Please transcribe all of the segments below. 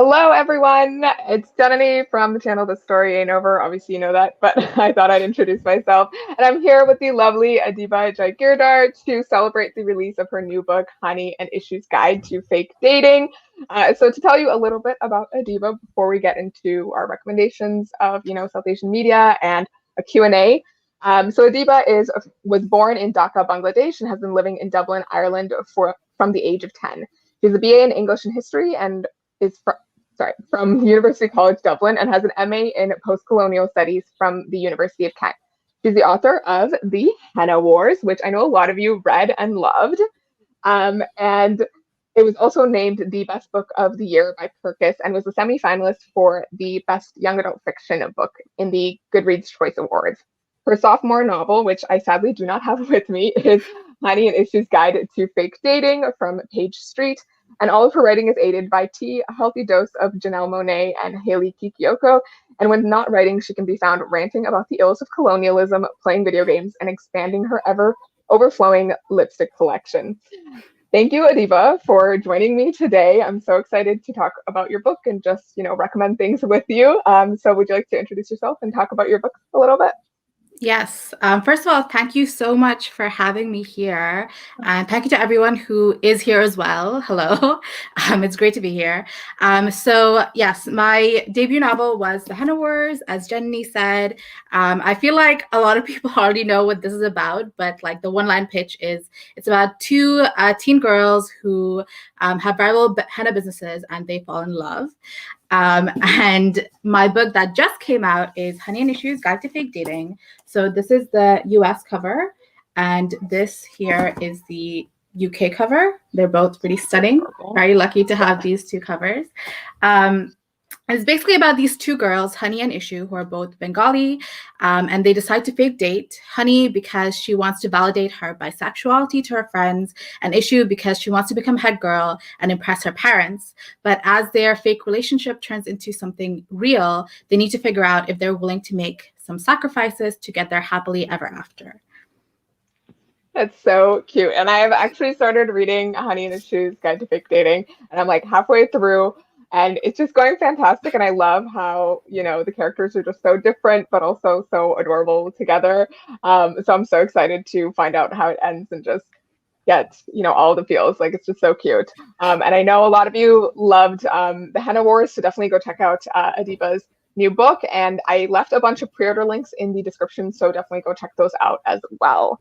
Hello, everyone. It's Jananie from the channel The Story Ain't Over. Obviously, you know that, but I thought I'd introduce myself. And I'm here with the lovely Adiba Jaigirdar to celebrate the release of her new book, HANI, An ISHU'S Guide to Fake Dating. So to tell you a little bit about Adiba before we get into our recommendations of, South Asian media and a Q&A. So Adiba was born in Dhaka, Bangladesh, and has been living in Dublin, Ireland from the age of 10. She has a BA in English and History and is from University College Dublin and has an MA in Post-Colonial Studies from the University of Kent. She's the author of the HENNA Wars, which I know a lot of you read and loved. And it was also named the best book of the year by Kirkus and was a semi-finalist for the best young adult fiction book in the Goodreads Choice Awards. Her sophomore novel, which I sadly do not have with me, is HANI, An ISHU'S Guide to Fake Dating from Page Street. And all of her writing is aided by tea, a healthy dose of Janelle Monáe and Hayley Kikioco. And when not writing, she can be found ranting about the ills of colonialism, playing video games, and expanding her ever overflowing lipstick collection. Thank you, Adiba, for joining me today. I'm so excited to talk about your book and just, recommend things with you. So would you like to introduce yourself and talk about your book a little bit? Yes. First of all, thank you so much for having me here. And thank you to everyone who is here as well. Hello. It's great to be here. So yes, my debut novel was The HENNA Wars, as Jananie said. I feel like a lot of people already know what this is about, but like the one-line pitch is it's about two teen girls who have rival henna businesses and they fall in love. And my book that just came out is HANI, An ISHU'S Guide to Fake Dating. So this is the US cover, and this here is the UK cover. They're both pretty stunning. Very lucky to have these two covers. It's basically about these two girls, HANI and ISHU, who are both Bengali, and they decide to fake date. HANI because she wants to validate her bisexuality to her friends, and ISHU because she wants to become head girl and impress her parents. But as their fake relationship turns into something real, they need to figure out if they're willing to make some sacrifices to get there happily ever after. That's so cute. And I have actually started reading HANI and ISHU'S Guide to Fake Dating, and I'm like halfway through. And it's just going fantastic. And I love how, the characters are just so different, but also so adorable together. So I'm so excited to find out how it ends and just get, all the feels. Like, it's just so cute. And I know a lot of you loved the HENNA Wars, so definitely go check out Adiba's new book. And I left a bunch of pre-order links in the description, so definitely go check those out as well.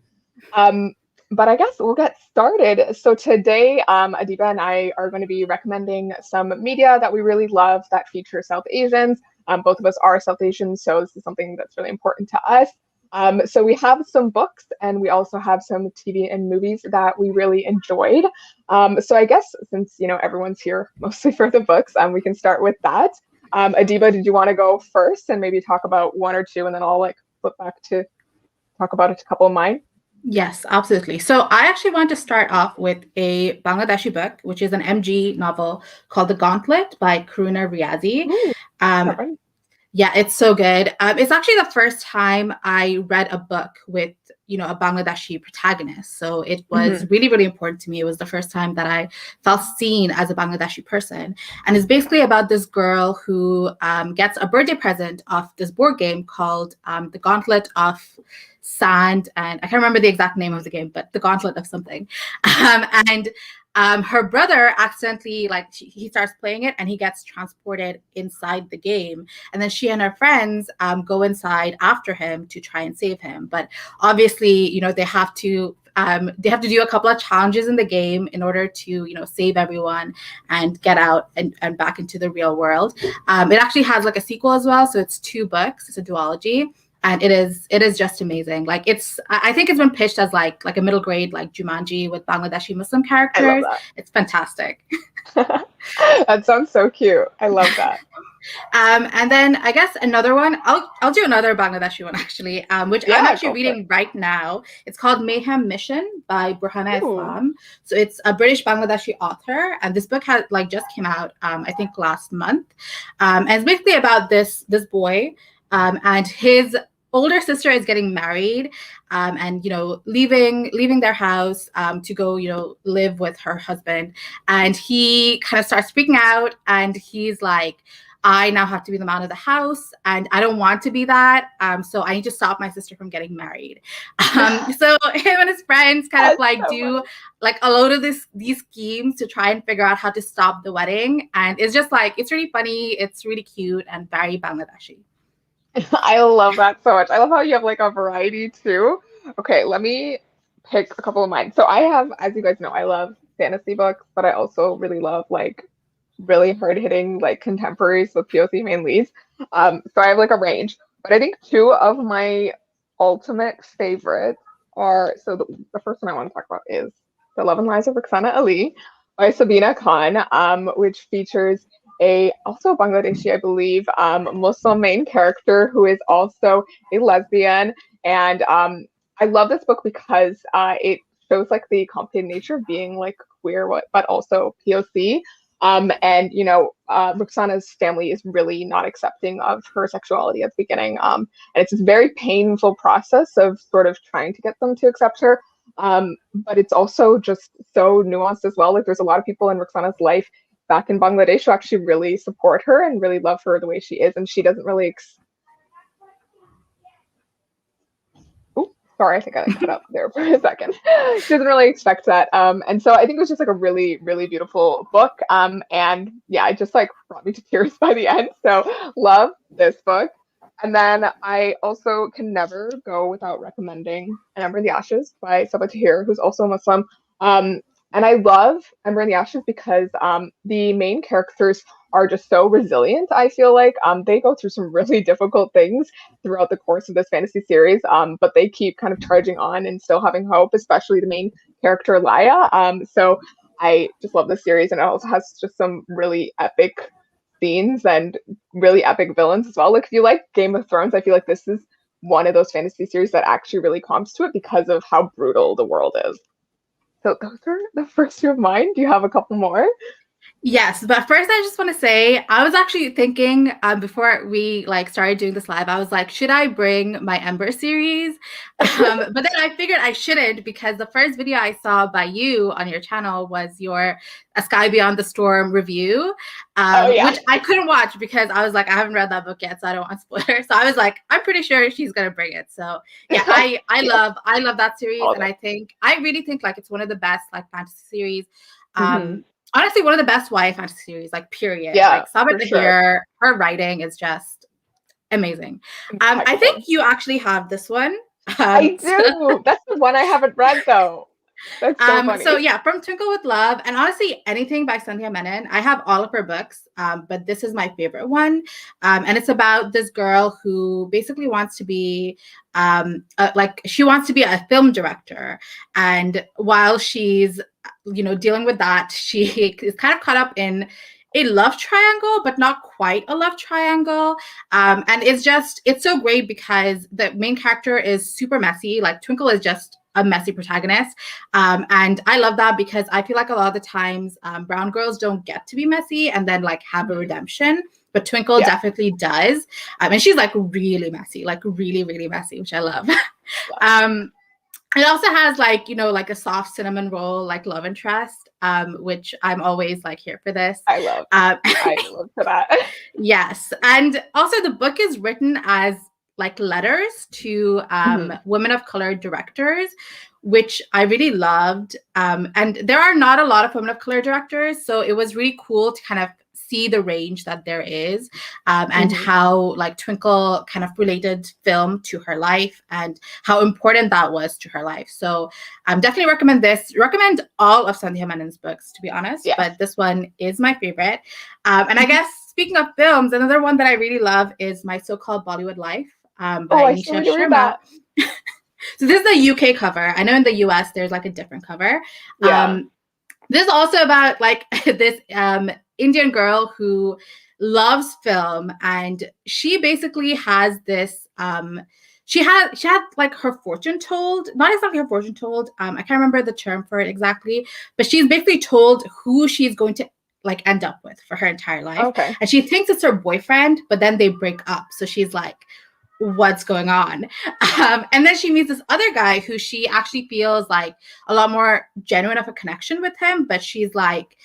But I guess we'll get started. So today, Adiba and I are going to be recommending some media that we really love that feature South Asians. Both of us are South Asians, so this is something that's really important to us. So we have some books, and we also have some TV and movies that we really enjoyed. So I guess since, everyone's here mostly for the books, we can start with that. Adiba, did you want to go first and maybe talk about one or two, and then I'll flip back to talk about a couple of mine? Yes, absolutely. So I actually want to start off with a Bangladeshi book, which is an MG novel called The Gauntlet by Karuna Riazi. Yeah, it's so good. It's actually the first time I read a book with, a Bangladeshi protagonist. So it was really, really important to me. It was the first time that I felt seen as a Bangladeshi person. And it's basically about this girl who gets a birthday present of this board game called The Gauntlet of Sand. And I can't remember the exact name of the game, but The Gauntlet of something. Her brother accidentally, he starts playing it and he gets transported inside the game. And then she and her friends go inside after him to try and save him. But obviously, they have to do a couple of challenges in the game in order to, save everyone and get out and back into the real world. It actually has a sequel as well. So it's 2 books. It's a duology. And it is just amazing. I think it's been pitched as like a middle grade Jumanji with Bangladeshi Muslim characters. I love that. It's fantastic. That sounds so cute. I love that. And then I guess another one. I'll do another Bangladeshi one actually, which I'm actually reading right now. It's called Mayhem Mission by Burhana Islam. So it's a British Bangladeshi author, and this book has just came out I think last month. And it's basically about this boy and his older sister is getting married, and leaving their house to go live with her husband, and he kind of starts freaking out, and he's like, I now have to be the man of the house, and I don't want to be that. So I need to stop my sister from getting married. So him and his friends kind of like so do funny. like a load of these schemes to try and figure out how to stop the wedding, and it's just like, it's really funny, it's really cute, and very Bangladeshi. I love that so much. I love how you have like a variety too. Okay, let me pick a couple of mine. So I have, as you guys know, I love fantasy books, but I also really love like really hard-hitting like contemporaries with POC main leads. So I have like a range, but I think two of my ultimate favorites are, so the first one I want to talk about is The Love and Lives of Roxanne Ali by Sabina Khan, which features a also Bangladeshi, I believe, Muslim main character who is also a lesbian. And I love this book because it shows like the complicated nature of being like queer, but also POC. And Roxana's family is really not accepting of her sexuality at the beginning. And it's this very painful process of sort of trying to get them to accept her. But it's also just so nuanced as well. Like there's a lot of people in Roxana's life back in Bangladesh who actually really support her and really love her the way she is, and she doesn't really. Sorry, I think I like cut out there for a second. She doesn't really expect that, and so I think it was just like a really, really beautiful book, and yeah, it just like brought me to tears by the end. So love this book. And then I also can never go without recommending An Ember in the Ashes by Sabaa Tahir, who's also Muslim. Um, and I love Ember in the Ashes because the main characters are just so resilient. I feel like they go through some really difficult things throughout the course of this fantasy series, but they keep kind of charging on and still having hope, especially the main character, Laya. So I just love this series, and it also has just some really epic scenes and really epic villains as well. Like if you like Game of Thrones, I feel like this is one of those fantasy series that actually really comps to it because of how brutal the world is. So those are the first two of mine. Do you have a couple more? Yes, but first I just want to say I was actually thinking before we like started doing this live, I was like, should I bring my Ember series? But then I figured I shouldn't because the first video I saw by you on your channel was your A Sky Beyond the Storm review, Oh yeah. which I couldn't watch because I was like, I haven't read that book yet, so I don't want spoilers. So I was like, I'm pretty sure she's gonna bring it. So yeah, Yeah, I love that series, all and I really think like it's one of the best like fantasy series. mm-hmm. Honestly, one of the best YA fantasy series, like period. Yeah, Like Sabaa for sure. Tahir, her writing is just amazing. I think Impeccable. you actually have this one. I So, do. That's the one I haven't read though. That's so so funny. yeah, From Twinkle with Love, and honestly, anything by Sandhya Menon. I have all of her books, but this is my favorite one, and it's about this girl who basically wants to be, like she wants to be a film director, and while she's, dealing with that, she is kind of caught up in a love triangle, but not quite a love triangle. And it's so great because the main character is super messy. Like Twinkle is just a messy protagonist. And I love that because I feel like a lot of the times brown girls don't get to be messy and then like have a redemption. But Twinkle Yeah. definitely does. And she's like really messy, like really, really messy, which I love. It also has like, like a soft cinnamon roll, like love interest, which I'm always like here for this. I love for that. Yes. And also the book is written as like letters to Mm-hmm. women of color directors, which I really loved. And there are not a lot of women of color directors. So it was really cool to kind of see the range that there is, and Mm-hmm. how like Twinkle kind of related film to her life and how important that was to her life. So definitely recommend all of Sandhya Menon's books, to be honest, Yes. but this one is my favorite. And I guess speaking of films, another one that I really love is My So-Called Bollywood Life, by I still Nisha need to read Sharma. that. So this is the UK cover. I know in the US there's like a different cover. Yeah. This is also about like this Indian girl who loves film, and she basically has this she had like her fortune told, not exactly her fortune told, I can't remember the term for it exactly, but she's basically told who she's going to like end up with for her entire life. Okay. And she thinks it's her boyfriend, but then they break up. So she's like, what's going on. And then she meets this other guy who she actually feels like a lot more genuine of a connection with him, but she's like,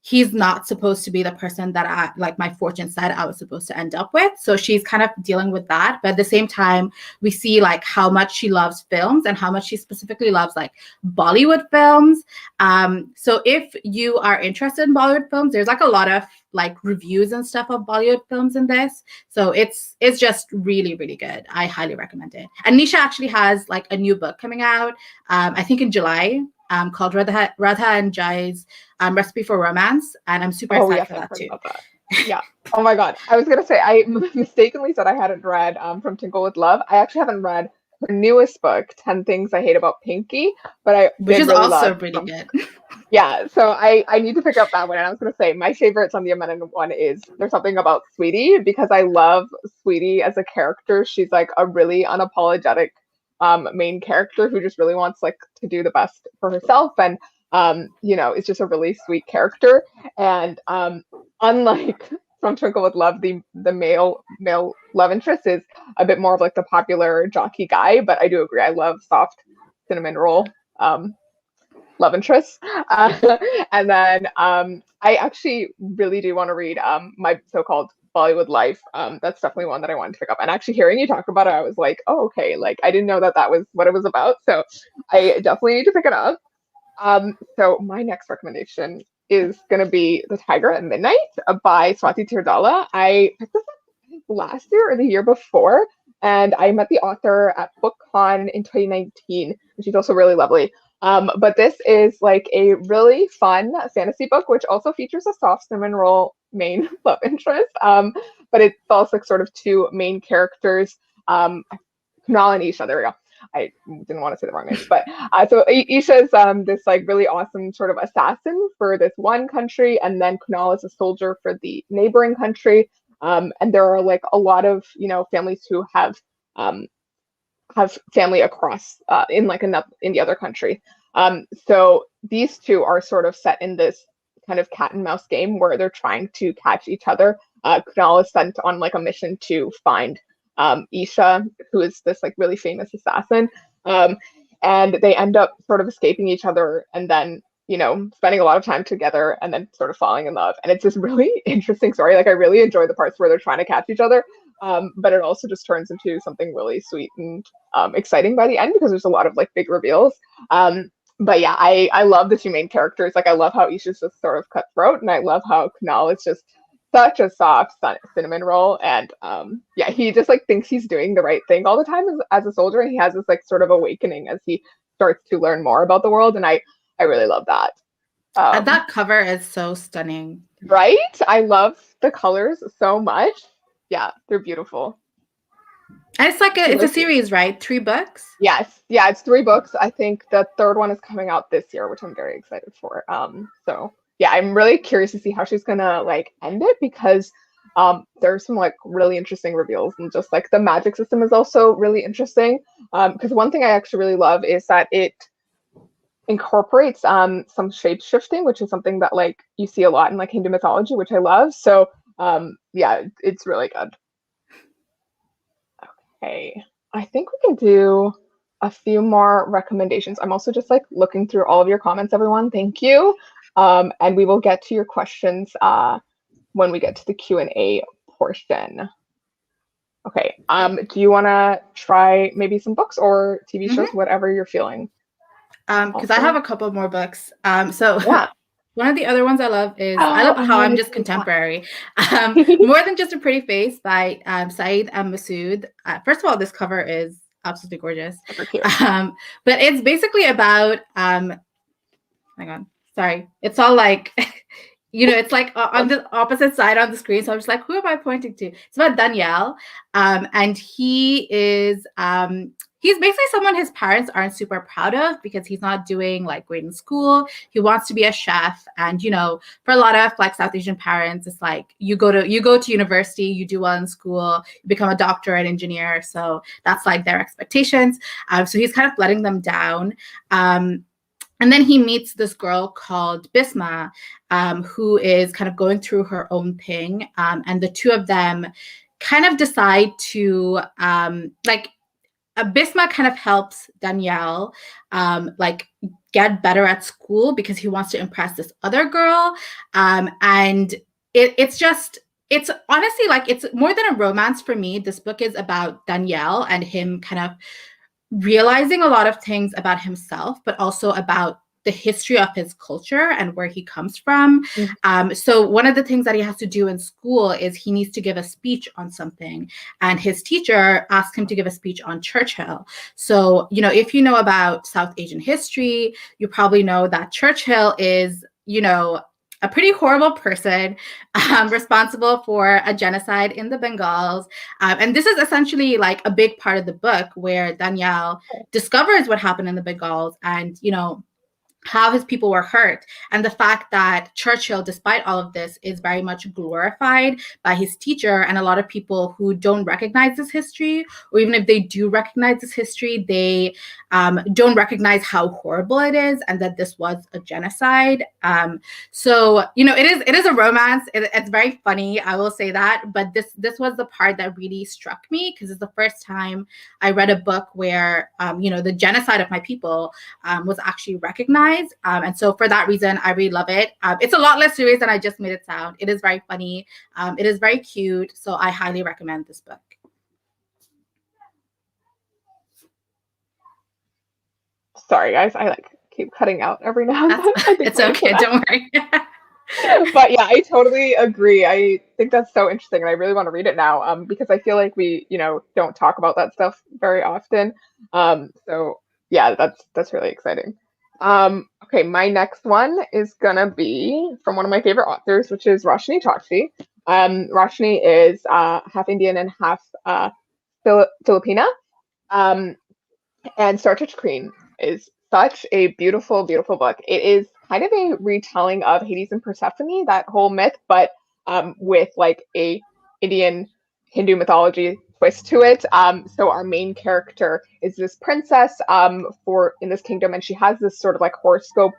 he's not supposed to be the person that I, like my fortune said I was supposed to end up with. So she's kind of dealing with that. But at the same time, we see like how much she loves films and how much she specifically loves like Bollywood films. So if you are interested in Bollywood films, there's like a lot of like reviews and stuff of Bollywood films in this. So it's just really, really good. I highly recommend it. And Nisha actually has like a new book coming out, I think in July, called Radha and Jai's Recipe for Romance. And I'm super excited for that too. That. Yeah. Oh my God. I was going to say, I mistakenly said I hadn't read From Tinkle with Love. I actually haven't read her newest book, 10 Things I Hate About Pinky, but which is really also really good. Yeah, so I need to pick up that one. And I was going to say, my favorites on the amendment one is There's Something About Sweetie, because I love Sweetie as a character. She's like a really unapologetic main character who just really wants like to do the best for herself, and you know, it's just a really sweet character. And unlike From Twinkle with Love, the male love interest is a bit more of like the popular jockey guy, but I do agree, I love soft cinnamon roll love interest. And then I actually really do want to read My So-Called Bollywood Life. That's definitely one that I wanted to pick up. And actually hearing you talk about it, I was like, oh, okay. Like I didn't know that that was what it was about. So I definitely need to pick it up. So my next recommendation is going to be The Tiger at Midnight by Swati Tirdala. I picked this up last year or the year before, and I met the author at BookCon in 2019, and she's also really lovely. But this is like a really fun fantasy book, which also features a soft cinnamon roll main love interest. But it's also like sort of two main characters, Kunal and Isha. There we go. I didn't want to say the wrong names, but so Isha's this like really awesome sort of assassin for this one country, and then Kunal is a soldier for the neighboring country. And there are like a lot of, you know, families who have family across in like in the other country. So these two are sort of set in this kind of cat and mouse game where they're trying to catch each other. Kunal is sent on like a mission to find Isha, who is this like really famous assassin. And they end up sort of escaping each other, and then, you know, spending a lot of time together, and then sort of falling in love. And it's this really interesting story. Like I really enjoy the parts where they're trying to catch each other. But it also just turns into something really sweet and exciting by the end, because there's a lot of like big reveals. But yeah, I love the two main characters. Like I love how Isha's just sort of cutthroat, and I love how Kunal is just such a soft cinnamon roll. And yeah, he just like thinks he's doing the right thing all the time as a soldier, and he has this like sort of awakening as he starts to learn more about the world. And I really love that. And that cover is so stunning. Right? I love the colors so much. Yeah, they're beautiful. And it's like it's a series, right? 3 books? Yes. Yeah, it's 3 books. I think the third one is coming out this year, which I'm very excited for. So yeah, I'm really curious to see how she's gonna like end it, because there's some like really interesting reveals, and just like the magic system is also really interesting. Because one thing I actually really love is that it incorporates some shape shifting, which is something that like you see a lot in like Hindu mythology, which I love. So yeah, it's really good. Okay, I think we can do a few more recommendations. I'm also just like looking through all of your comments, everyone. Thank you. And we will get to your questions when we get to the Q&A portion. Okay, do you want to try maybe some books or TV shows, whatever you're feeling? Because I have a couple more books. So yeah. One of the other ones I love is I love how I'm just contemporary. More Than Just a Pretty Face by Saeed and Masood. First of all, this cover is absolutely gorgeous. But it's basically about hang on, sorry. It's all like you know, it's like on the opposite side on the screen. So I'm just like, who am I pointing to? It's about Danielle. And he is he's basically someone his parents aren't super proud of, because he's not doing like great in school. He wants to be a chef. And, you know, for a lot of like South Asian parents, it's like you go to university, you do well in school, you become a doctor, an engineer. So that's like their expectations. So he's kind of letting them down. And then he meets this girl called Bisma, who is kind of going through her own thing. And the two of them kind of decide to Bisma kind of helps Danielle get better at school because he wants to impress this other girl. And it's honestly it's more than a romance for me. This book is about Danielle and him kind of realizing a lot of things about himself, but also about the history of his culture and where he comes from. So one of the things that he has to do in school is he needs to give a speech on something. And his teacher asked him to give a speech on Churchill. So, if you know about South Asian history, you probably know that Churchill is, a pretty horrible person, responsible for a genocide in the Bengals. And this is essentially a big part of the book where Danielle discovers what happened in the Bengals and, how his people were hurt. And the fact that Churchill, despite all of this, is very much glorified by his teacher and a lot of people who don't recognize this history, or even if they do recognize this history, they don't recognize how horrible it is and that this was a genocide. So, it is a romance. It's very funny, I will say that. But this was the part that really struck me because it's the first time I read a book where, the genocide of my people was actually recognized. And so for that reason, I really love it. It's a lot less serious than I just made it sound. It is very funny. It is very cute. So I highly recommend this book. Sorry, guys. I keep cutting out every now and then. It's okay. Don't worry. But yeah, I totally agree. I think that's so interesting, and I really want to read it now because I feel like we, don't talk about that stuff very often. So yeah, that's really exciting. Okay, my next one is gonna be from one of my favorite authors, which is Roshni Chokshi. Roshni is half Indian and half Filipina. And Star Touch Queen is such a beautiful, beautiful book. It is kind of a retelling of Hades and Persephone, that whole myth, but with a Indian Hindu mythology twist to it. So our main character is this princess in this kingdom, and she has this sort of horoscope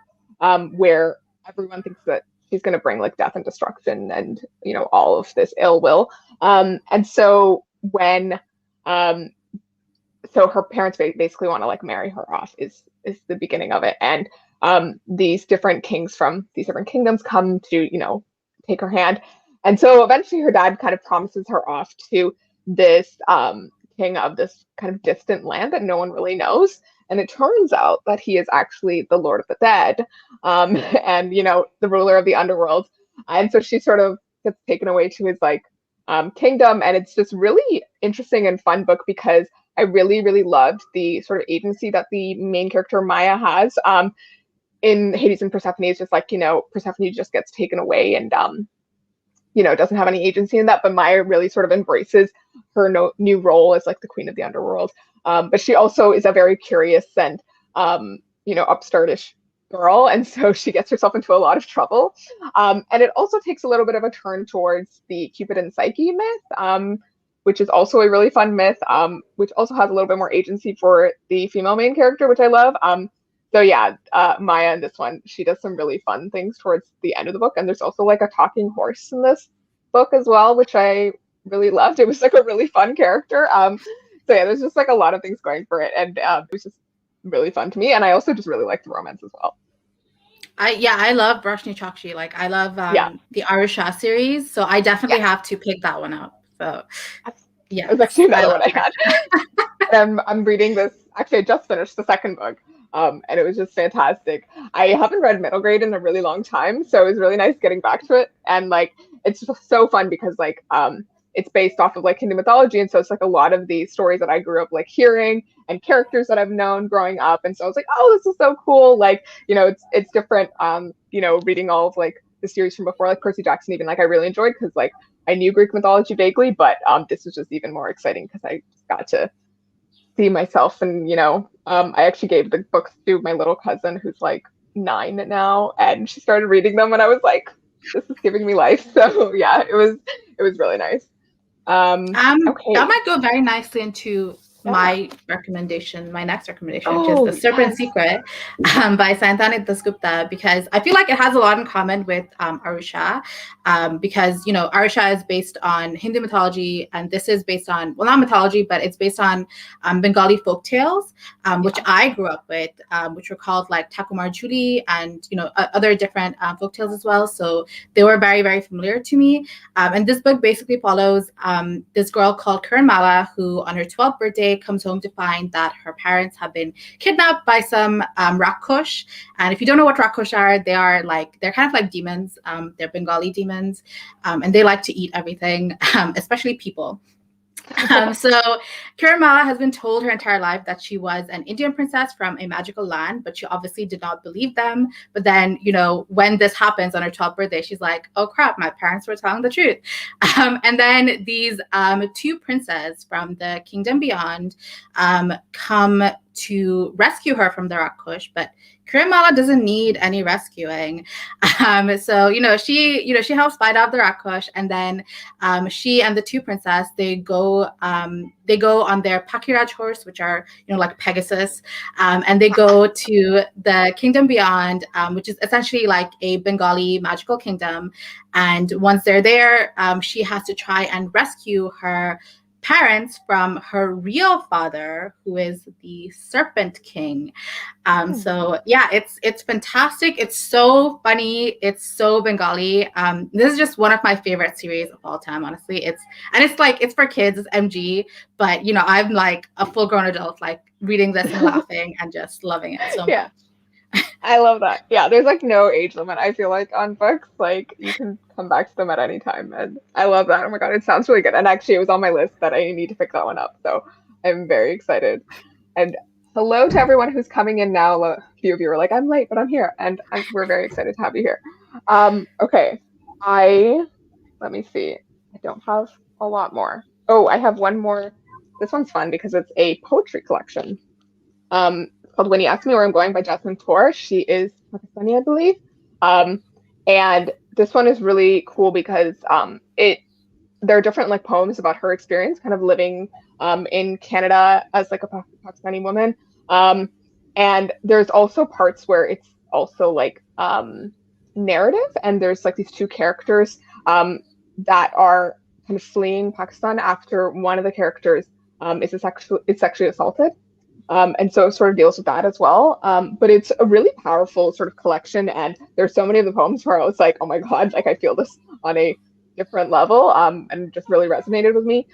where everyone thinks that she's going to bring death and destruction and all of this ill will. And so when so her parents basically want to marry her off is the beginning of it, and these different kings from these different kingdoms come to take her hand, and so eventually her dad kind of promises her off to this king of this kind of distant land that no one really knows, and it turns out that he is actually the Lord of the Dead, and the ruler of the underworld, and so she sort of gets taken away to his kingdom, and it's just really interesting and fun book because I really, really loved the sort of agency that the main character Maya has. In Hades and Persephone, it's just Persephone just gets taken away and doesn't have any agency in that. But Maya really sort of embraces her new role as the queen of the underworld. But she also is a very curious and upstartish girl, and so she gets herself into a lot of trouble. And it also takes a little bit of a turn towards the Cupid and Psyche myth. Which is also a really fun myth, which also has a little bit more agency for the female main character, which I love. So yeah, Maya in this one, she does some really fun things towards the end of the book, and there's also a talking horse in this book as well, which I really loved. It was a really fun character. So yeah, there's just a lot of things going for it, and it was just really fun to me, and I also just really like the romance as well. I love Roshni Chokshi. I love the Arusha series, so I definitely have to pick that one up. So yeah, it was actually another one I had. I'm reading this. Actually, I just finished the second book, and it was just fantastic. I haven't read Middle Grade in a really long time, so it was really nice getting back to it. And it's just so fun because it's based off of Hindu mythology, and so it's a lot of the stories that I grew up hearing and characters that I've known growing up. And so I was oh, this is so cool. It's different. Reading all of the series from before, Percy Jackson, even I really enjoyed because I knew Greek mythology vaguely, but this was just even more exciting because I just got to see myself. And I actually gave the books to my little cousin who's 9 now, and she started reading them, and I was this is giving me life. So yeah, it was really nice. Okay. That might go very nicely into my recommendation, my next recommendation, which is Oh, The Serpent yes. Secret by Santani Dasgupta, because I feel like it has a lot in common with Arusha, because, you know, Arusha is based on Hindu mythology, and this is based on, well, not mythology, but it's based on Bengali folk tales, which I grew up with, which were called like Takumar Juli and, you know, other different folk tales as well. So they were very, very familiar to me. And this book basically follows this girl called Karan who on her 12th birthday comes home to find that her parents have been kidnapped by some Rakush. And if you don't know what Rakush are, they're kind of like demons. They're Bengali demons, and they like to eat everything, especially people. So Kiran has been told her entire life that she was an Indian princess from a magical land, but she obviously did not believe them. But then, you know, when this happens on her 12th birthday, she's like, oh crap, my parents were telling the truth. And then these two princes from the kingdom beyond come to rescue her from the Rakush, but Kirimala doesn't need any rescuing. So she helps fight off the Rakush, and then she and the two princesses they go on their Pakiraj horse, which are, you know, like Pegasus, and they go to the kingdom beyond, which is essentially like a Bengali magical kingdom. And once they're there, she has to try and rescue her parents from her real father, who is the Serpent King. So yeah, it's fantastic. It's so funny. It's so Bengali. This is just one of my favorite series of all time, honestly. It's for kids. It's MG, but you know, I'm like a full grown adult, like reading this and laughing and just loving it so much. I love that. Yeah, there's like no age limit, I feel like, on books. Like you can come back to them at any time. And I love that. Oh my God, it sounds really good. And actually it was on my list that I need to pick that one up. So I'm very excited. And hello to everyone who's coming in now. A few of you are like, I'm late, but I'm here. And we're very excited to have you here. Okay. Let me see. I don't have a lot more. Oh, I have one more. This one's fun because it's a poetry collection. It's called When You Ask Me Where I'm Going by Jasmine Kaur. She is Pakistani, I believe. And this one is really cool because there are different like poems about her experience kind of living in Canada as like a Pakistani woman. And there's also parts where it's also like narrative, and there's like these two characters that are kind of fleeing Pakistan after one of the characters is sexually assaulted. And so it sort of deals with that as well. But it's a really powerful sort of collection, and there's so many of the poems where I was like, oh my God, like I feel this on a different level, and just really resonated with me.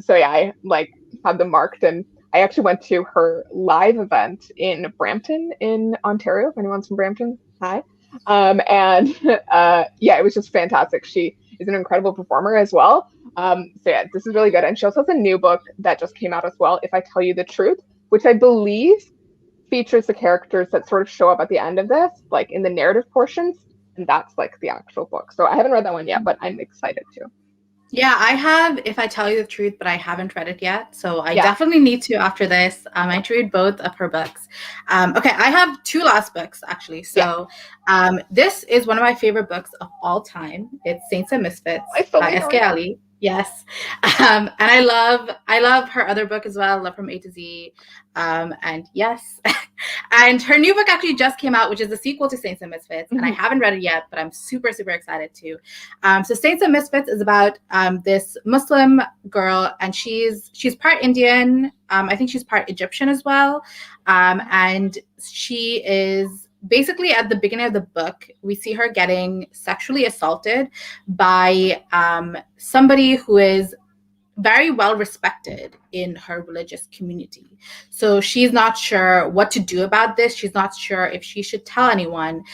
So yeah, I like had them marked, and I actually went to her live event in Brampton in Ontario. If anyone's from Brampton, hi. And yeah, it was just fantastic. She is an incredible performer as well. So yeah, this is really good. And she also has a new book that just came out as well, If I Tell You the Truth, which I believe features the characters that sort of show up at the end of this, like in the narrative portions. And that's like the actual book. So I haven't read that one yet, but I'm excited to. Yeah, I have If I Tell You the Truth, but I haven't read it yet. So I definitely need to after this. I need to read both of her books. Okay, I have two last books, actually. So this is one of my favorite books of all time. It's Saints and Misfits by S.K. Ali. Yes. And I love her other book as well, Love from A to Z. And yes. And her new book actually just came out, which is the sequel to Saints and Misfits. And I haven't read it yet, but I'm super, super excited to. So Saints and Misfits is about this Muslim girl, and she's part Indian. I think she's part Egyptian as well. And she is basically at the beginning of the book, we see her getting sexually assaulted by somebody who is very well respected in her religious community. So she's not sure what to do about this. She's not sure if she should tell anyone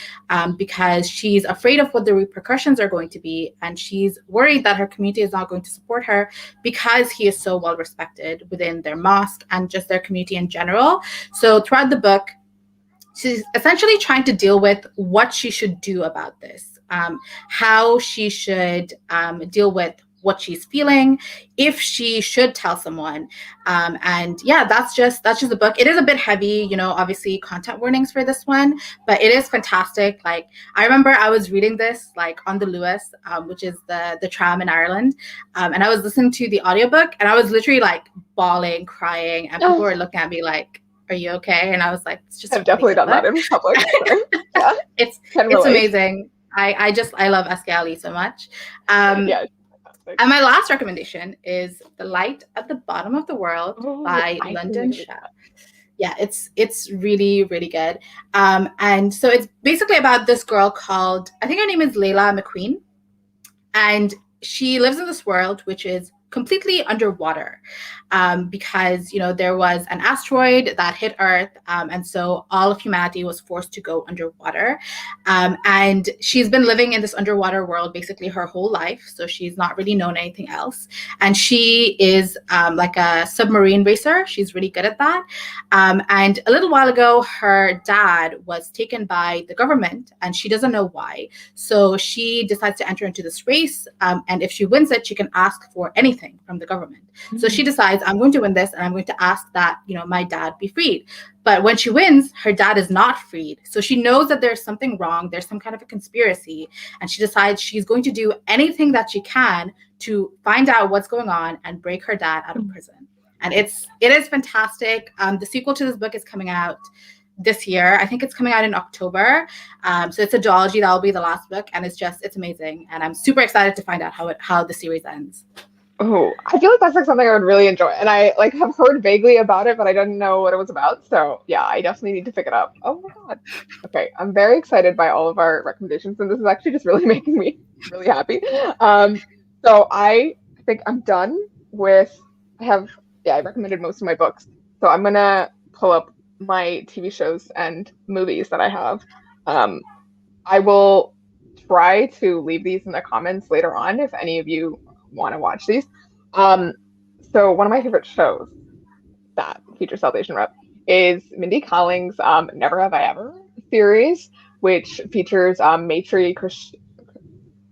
because she's afraid of what the repercussions are going to be. And she's worried that her community is not going to support her because he is so well respected within their mosque and just their community in general. So throughout the book, she's essentially trying to deal with what she should do about this, how she should deal with what she's feeling, if she should tell someone. And yeah, that's just the book. It is a bit heavy, obviously content warnings for this one, but it is fantastic. Like, I remember I was reading this like on the Lewis, which is the tram in Ireland, and I was listening to the audiobook, and I was literally like bawling, crying, and people were looking at me like, "Are you okay?" And I I was like, "It's just I've definitely done that in public. Yeah, it's amazing. I love SK Ali so much. Yeah, and my last recommendation is The Light at the Bottom of the World by I London Shell. Yeah, it's really, really good. And so it's basically about this girl called, I think her name is Layla McQueen, and she lives in this world which is completely underwater, because there was an asteroid that hit Earth, and so all of humanity was forced to go underwater, and she's been living in this underwater world basically her whole life, so she's not really known anything else, and she is like a submarine racer. She's really good at that, and a little while ago her dad was taken by the government and she doesn't know why, so she decides to enter into this race, and if she wins it she can ask for anything from the government. Mm-hmm. So she decides, I'm going to win this and I'm going to ask that my dad be freed. But when she wins, her dad is not freed. So she knows that there's something wrong, there's some kind of a conspiracy, and she decides she's going to do anything that she can to find out what's going on and break her dad out of prison. And it is fantastic. The sequel to this book is coming out this year. I think it's coming out in October. So it's a duology. That will be the last book, and it's amazing. And I'm super excited to find out how the series ends. Oh, I feel like that's like something I would really enjoy, and I like have heard vaguely about it, but I didn't know what it was about. So yeah, I definitely need to pick it up. Oh my god. Okay, I'm very excited by all of our recommendations, and this is actually just really making me really happy. So I think I'm done with. I recommended most of my books, so I'm gonna pull up my TV shows and movies that I have. I will try to leave these in the comments later on if any of you want to watch these. So one of my favorite shows that features South Asian rep is Mindy Kaling's Never Have I Ever series, which features Maitri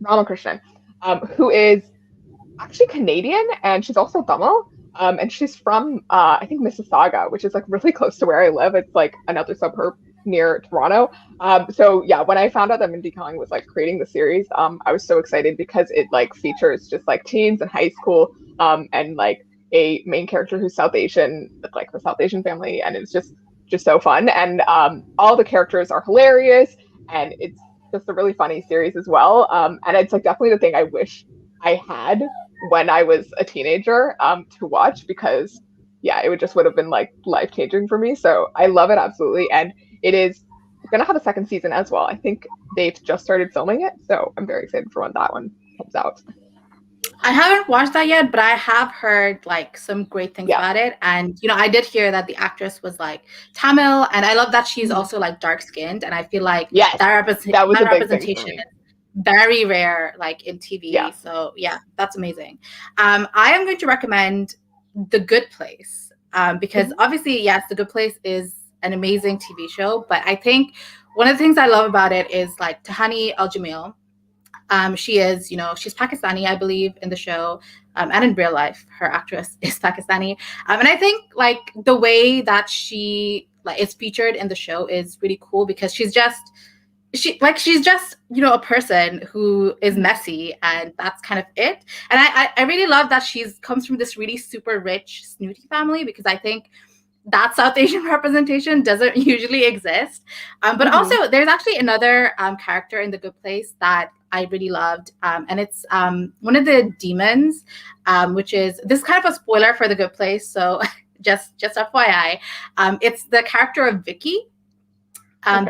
Ramakrishnan, who is actually Canadian, and she's also Tamil, and she's from I think Mississauga, which is like really close to where I live. It's like another suburb near Toronto. So yeah, when I found out that Mindy Kaling was like creating the series, I was so excited because it like features just like teens in high school, and like a main character who's South Asian with like her South Asian family, and it's just so fun. And all the characters are hilarious, and it's just a really funny series as well. And it's like definitely the thing I wish I had when I was a teenager to watch, because yeah, it would have been like life-changing for me. So I love it absolutely. And it is going to have a second season as well. I think they've just started filming it, so I'm very excited for when that one comes out. I haven't watched that yet, but I have heard like some great things about it. And I did hear that the actress was like Tamil, and I love that she's also like dark-skinned, and I feel like that representation is very rare like in TV. Yeah. So yeah, that's amazing. I am going to recommend The Good Place, because obviously, yes, The Good Place is an amazing TV show, but I think one of the things I love about it is like HANI Al-Jamil. She is, she's Pakistani, I believe, in the show, and in real life, her actress is Pakistani. And I think like the way that she like is featured in the show is really cool, because she's just a person who is messy, and that's kind of it. And I really love that she's comes from this really super rich snooty family, because I think that South Asian representation doesn't usually exist. But also there's actually another character in The Good Place that I really loved. And it's one of the demons, which is, this is kind of a spoiler for The Good Place, so just FYI. It's the character of Vicky.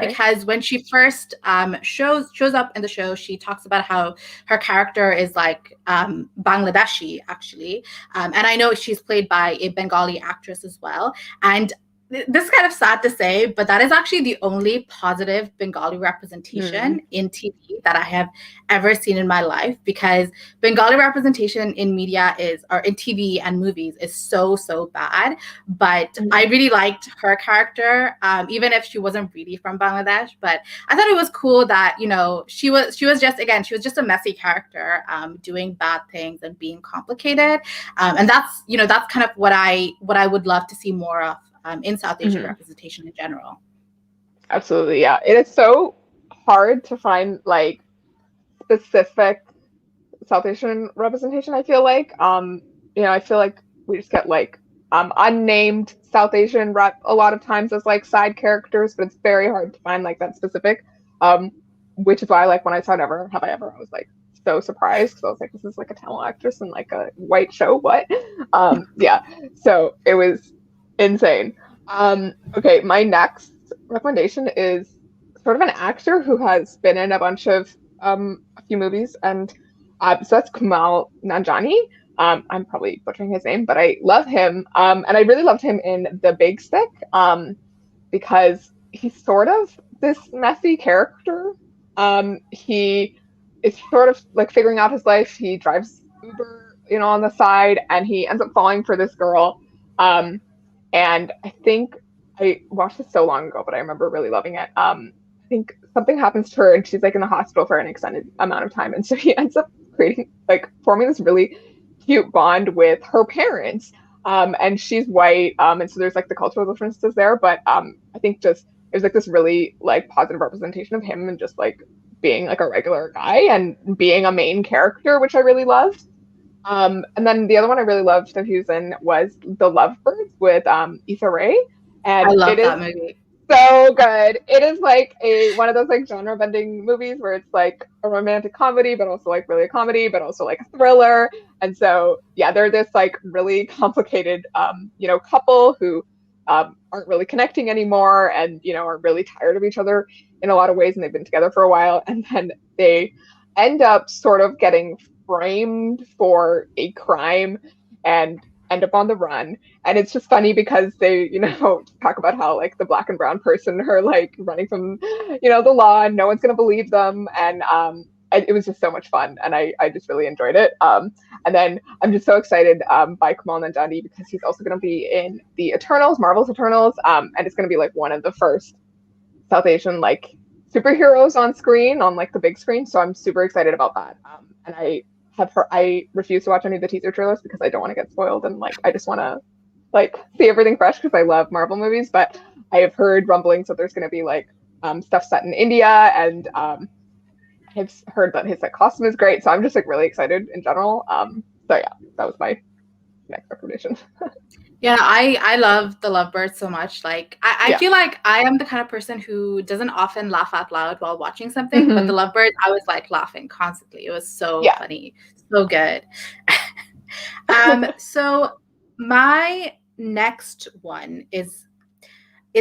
Because when she first shows up in the show, she talks about how her character is like Bangladeshi, actually. And I know she's played by a Bengali actress as well. And this is kind of sad to say, but that is actually the only positive Bengali Mm. representation in TV that I have ever seen in my life, because Bengali representation in media or in TV and movies is so, so bad. But I really liked her character, even if she wasn't really from Bangladesh. But I thought it was cool that, she was just a messy character, doing bad things and being complicated. And that's kind of what I would love to see more of, in South Asian representation in general. Absolutely, yeah. It is so hard to find like specific South Asian representation, I feel like. I feel like we just get like unnamed South Asian rep a lot of times as like side characters, but it's very hard to find like that specific. Um, which is why like when I saw Never Have I Ever, I was like so surprised because I was like, this is like a Tamil actress in like a white show. What? Yeah. So it was insane. Okay, my next recommendation is sort of an actor who has been in a bunch of a few movies, and so that's Kumail Nanjiani. I'm probably butchering his name, but I love him. And I really loved him in The Big Stick, because he's sort of this messy character. He is sort of like figuring out his life. He drives Uber, on the side, and he ends up falling for this girl. And I think I watched this so long ago, but I remember really loving it. I think something happens to her and she's like in the hospital for an extended amount of time. And so he ends up forming this really cute bond with her parents. And she's white. And so there's like the cultural differences there. But I think just it was like this really like positive representation of him and just like being like a regular guy and being a main character, which I really loved. And then the other one I really loved that he was in was The Lovebirds with Issa Rae. I And it love is that movie. so good. It is like one of those like genre bending movies where it's like a romantic comedy, but also like really a comedy, but also like a thriller. And so yeah, they're this like really complicated couple who aren't really connecting anymore and are really tired of each other in a lot of ways, and they've been together for a while, and then they end up sort of getting framed for a crime and end up on the run. And it's just funny because they, talk about how like the black and brown person are like running from, the law and no one's going to believe them. And it was just so much fun. And I just really enjoyed it. And then I'm just so excited by Kumail Nanjiani because he's also going to be in the Eternals, Marvel's Eternals. And it's going to be like one of the first South Asian like superheroes on screen, on like the big screen. So I'm super excited about that. And I refuse to watch any of the teaser trailers because I don't want to get spoiled, and like I just want to like see everything fresh because I love Marvel movies. But I have heard rumblings that there's going to be like stuff set in India, and I've heard that his like costume is great. So I'm just like really excited in general. So yeah, that was my next recommendation. Yeah, I love The Lovebirds so much. Like, I feel like I am the kind of person who doesn't often laugh out loud while watching something, but The Lovebirds, I was like laughing constantly. It was so funny, so good. So my next one is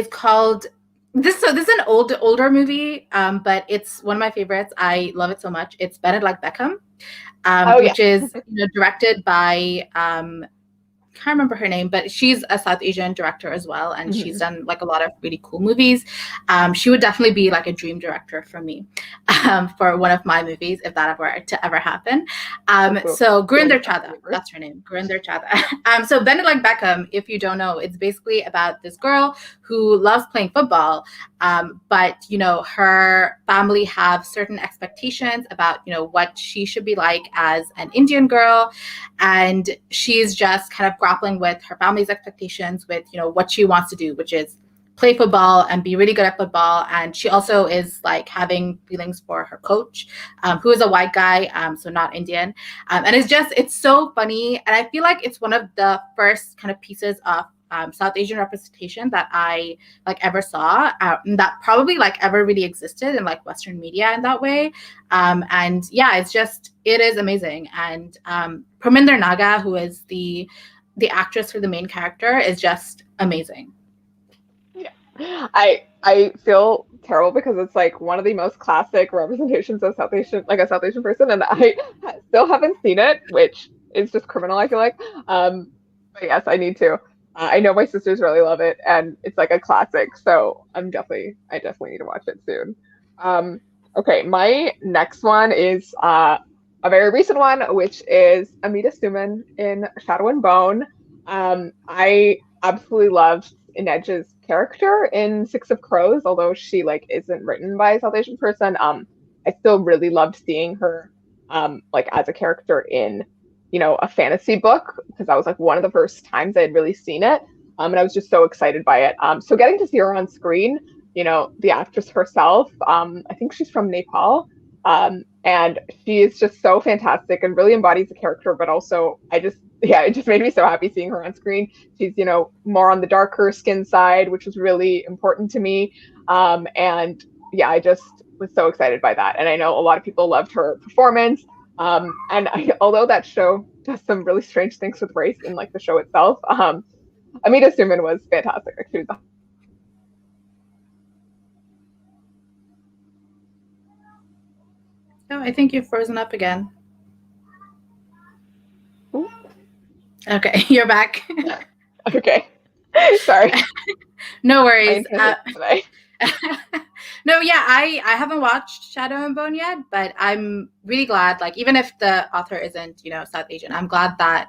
called this is an older movie, but it's one of my favorites. I love it so much. It's Better Like Beckham, which is directed by can't remember her name, but she's a South Asian director as well, and she's done like a lot of really cool movies. She would definitely be like a dream director for me, for one of my movies if that were to ever happen. So Gurinder Chadha, that's her name, Gurinder Chadha. So Bend It Like Beckham, if you don't know, it's basically about this girl who loves playing football, but her family have certain expectations about what she should be like as an Indian girl, and she's just kind of grappling with her family's expectations with what she wants to do, which is play football and be really good at football. And she also is like having feelings for her coach, who is a white guy, so not Indian. And it's so funny, and I feel like it's one of the first kind of pieces of South Asian representation that I like ever saw, that probably like ever really existed in like Western media in that way. And yeah, it is amazing. And Parminder Naga, who is the actress for the main character, is just amazing. Yeah, I feel terrible because it's like one of the most classic representations of South Asian, like a South Asian person, and I still haven't seen it, which is just criminal, I feel like. But yes, I need to. I know my sisters really love it, and it's like a classic. So I definitely need to watch it soon. Um, okay, my next one is a very recent one, which is Amita Suman in Shadow and Bone. I absolutely loved Inej's character in Six of Crows, although she like isn't written by a South Asian person. I still really loved seeing her like as a character in a fantasy book because that was like one of the first times I had really seen it. And I was just so excited by it. So getting to see her on screen, the actress herself, I think she's from Nepal. And she is just so fantastic and really embodies the character, but also yeah, it just made me so happy seeing her on screen. She's, more on the darker skin side, which was really important to me. And yeah, I just was so excited by that. And I know a lot of people loved her performance. Although that show does some really strange things with race in like the show itself, Amita Suman was fantastic. Like, she was Oh, I think you've frozen up again. Ooh. Okay, you're back. Okay. Sorry. No worries. No, yeah, I haven't watched Shadow and Bone yet, but I'm really glad, like, even if the author isn't, South Asian, I'm glad that,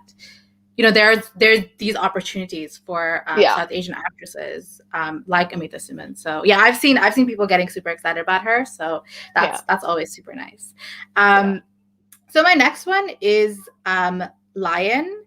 there's these opportunities for South Asian actresses like Amita Suman. So yeah, I've seen people getting super excited about her. So that's always super nice. So my next one is Lion,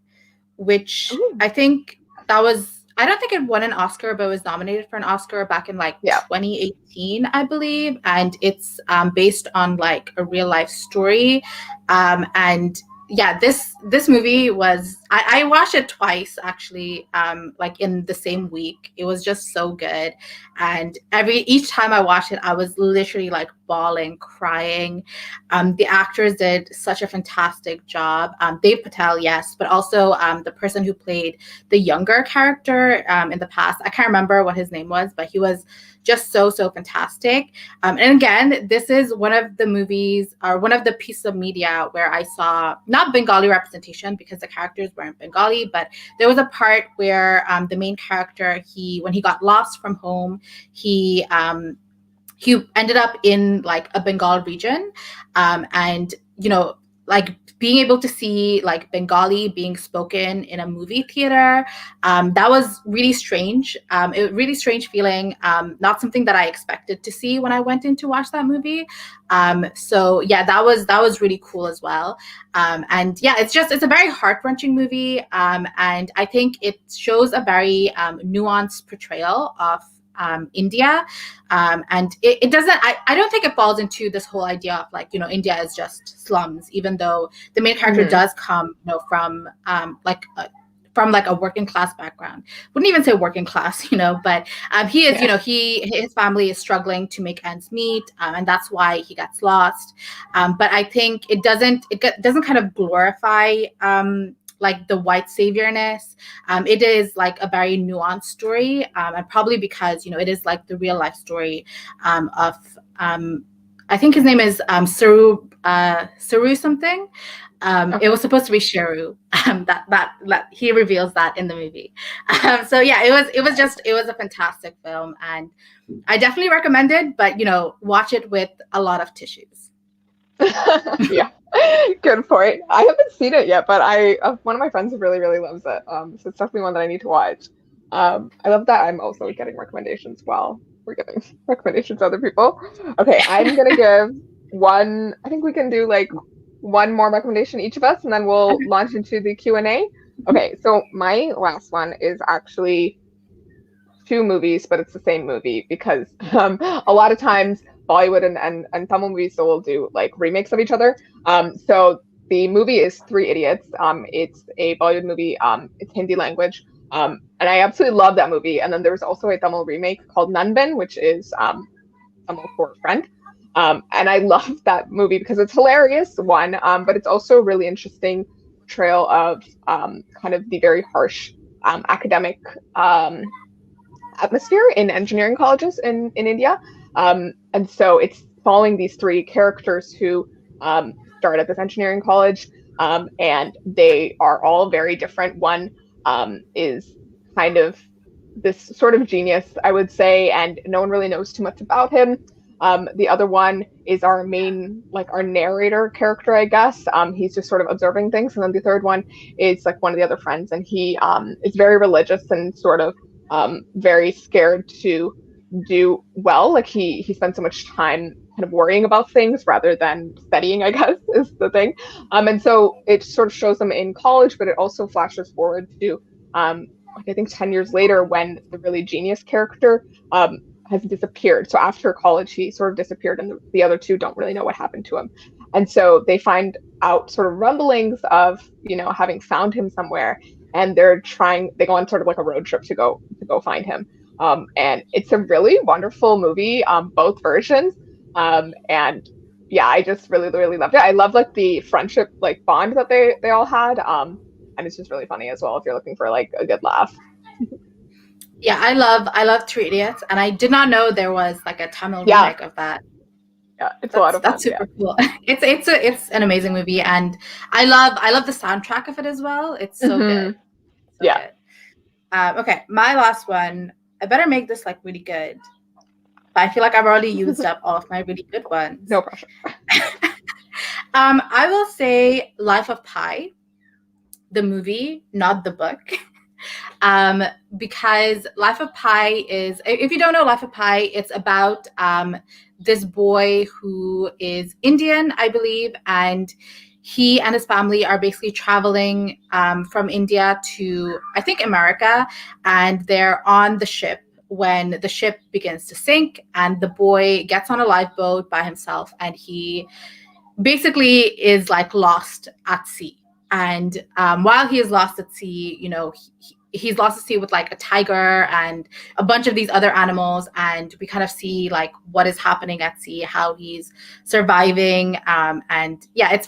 which I think I don't think it won an Oscar, but was nominated for an Oscar back in 2018, I believe. And it's based on like a real life story. And yeah, this movie was, I watched it twice actually, like in the same week. It was just so good. And each time I watched it, I was literally like bawling, crying. The actors did such a fantastic job. Dev Patel, yes, but also the person who played the younger character in the past. I can't remember what his name was, but he was just so fantastic. And again, this is one of the movies or one of the pieces of media where I saw not Bengali representation because the characters weren't Bengali, but there was a part where the main character, when he got lost from home, he ended up in like a Bengal region, and like being able to see like Bengali being spoken in a movie theater, that was really strange. It was really strange feeling, not something that I expected to see when I went in to watch that movie. So yeah, that was really cool as well. And yeah, it's a very heart-wrenching movie, and I think it shows a very nuanced portrayal of India, and it doesn't. I don't think it falls into this whole idea of like India is just slums, even though the main character does come from like a working class background. Wouldn't even say working class, but he is, his family is struggling to make ends meet, and that's why he gets lost. But I think it doesn't kind of glorify like the white saviorness. It is like a very nuanced story, and probably because it is like the real life story of I think his name is Saru something. It was supposed to be Sheru. That he reveals that in the movie. So yeah, it was a fantastic film, and I definitely recommend it. But watch it with a lot of tissues. Yeah, good point. I haven't seen it yet, but one of my friends really loves it. So it's definitely one that I need to watch. I love that I'm also getting recommendations while we're getting recommendations to other people. Okay, I'm gonna give one. I think we can do like one more recommendation each of us, and then we'll launch into the Q&A. Okay, so my last one is actually two movies, but it's the same movie because a lot of times Bollywood and Tamil movies will do like remakes of each other. So the movie is Three Idiots. It's a Bollywood movie. It's Hindi language. And I absolutely love that movie. And then there's also a Tamil remake called Nanban, which is Tamil for friend. And I love that movie because it's hilarious, one, but it's also a really interesting portrayal of kind of the very harsh academic atmosphere in engineering colleges in India. And so it's following these three characters who start at this engineering college, and they are all very different. One is kind of this sort of genius, I would say, and no one really knows too much about him. The other one is our main, like our narrator character, I guess. He's just sort of observing things, and then the third one is like one of the other friends, and he is very religious and sort of very scared to do well. Like he spends so much time kind of worrying about things rather than studying, I guess, is the thing. And so it sort of shows them in college, but it also flashes forward to like I think 10 years later when the really genius character has disappeared. So after college, he sort of disappeared, and the other two don't really know what happened to him. And so they find out sort of rumblings of, you know, having found him somewhere, and they go on sort of like a road trip to go find him. And it's a really wonderful movie, both versions. And yeah, I just really, really loved it. I love like the friendship, like bond that they all had. And it's just really funny as well if you're looking for like a good laugh. Yeah, I love Three Idiots, and I did not know there was like a Tamil remake of that. Yeah, it's a lot of fun. That's super cool. It's an amazing movie, and I love the soundtrack of it as well. It's so good. So yeah. Good. Okay, my last one. I better make this like really good. But I feel like I've already used up all of my really good ones. No pressure. I will say Life of Pi, the movie, not the book. Because Life of Pi is, if you don't know Life of Pi, it's about this boy who is Indian, I believe, and he and his family are basically traveling from India to, I think, America, and they're on the ship when the ship begins to sink, and the boy gets on a lifeboat by himself, and he basically is like lost at sea. And while he is lost at sea, you know, he's lost at sea with like a tiger and a bunch of these other animals, and we kind of see like what is happening at sea, how he's surviving, and yeah, it's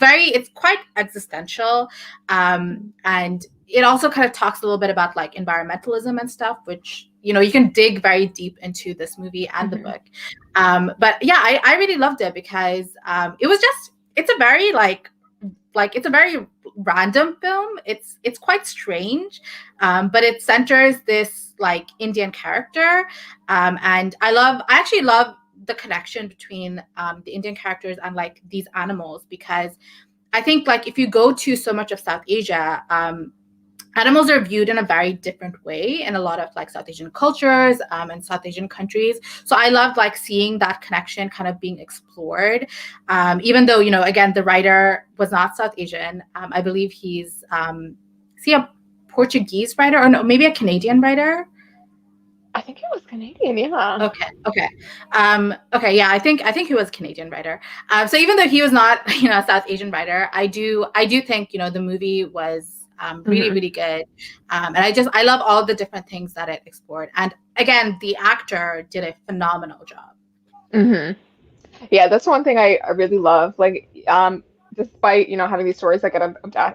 quite existential, and it also kind of talks a little bit about like environmentalism and stuff, which, you know, you can dig very deep into this movie and the book. But yeah, I really loved it because it's a very it's a very random film. It's quite strange, but it centers this like Indian character, and I actually love the connection between the Indian characters and like these animals, because I think like if you go to so much of South Asia, animals are viewed in a very different way in a lot of like South Asian cultures and South Asian countries. So I loved like seeing that connection kind of being explored, even though, you know, again, the writer was not South Asian. I believe he's is he a Portuguese writer, or no, maybe a Canadian writer? I think he was Canadian, yeah. Okay. Yeah, I think he was a Canadian writer. So even though he was not, you know, a South Asian writer, I do think, you know, the movie was really, really good. And I love all the different things that it explored. And again, the actor did a phenomenal job. Yeah, that's one thing I really love. Like, despite, you know, having these stories that get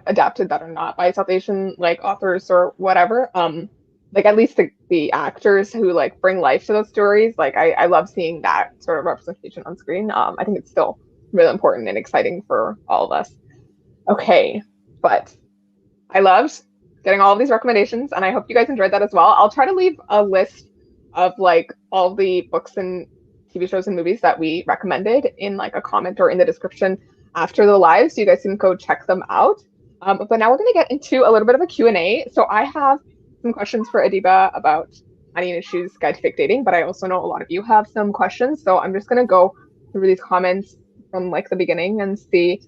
adapted that are not by South Asian like authors or whatever, like at least the actors who like bring life to those stories, like I love seeing that sort of representation on screen. I think it's still really important and exciting for all of us. Okay, but I loved getting all of these recommendations, and I hope you guys enjoyed that as well. I'll try to leave a list of like all the books and TV shows and movies that we recommended in like a comment or in the description after the live, so you guys can go check them out. But now we're going to get into a little bit of a Q&A. So I have some questions for Adiba about HANI and ISHU'S Guide to Fake Dating, but I also know a lot of you have some questions, so I'm just going to go through these comments from like the beginning and see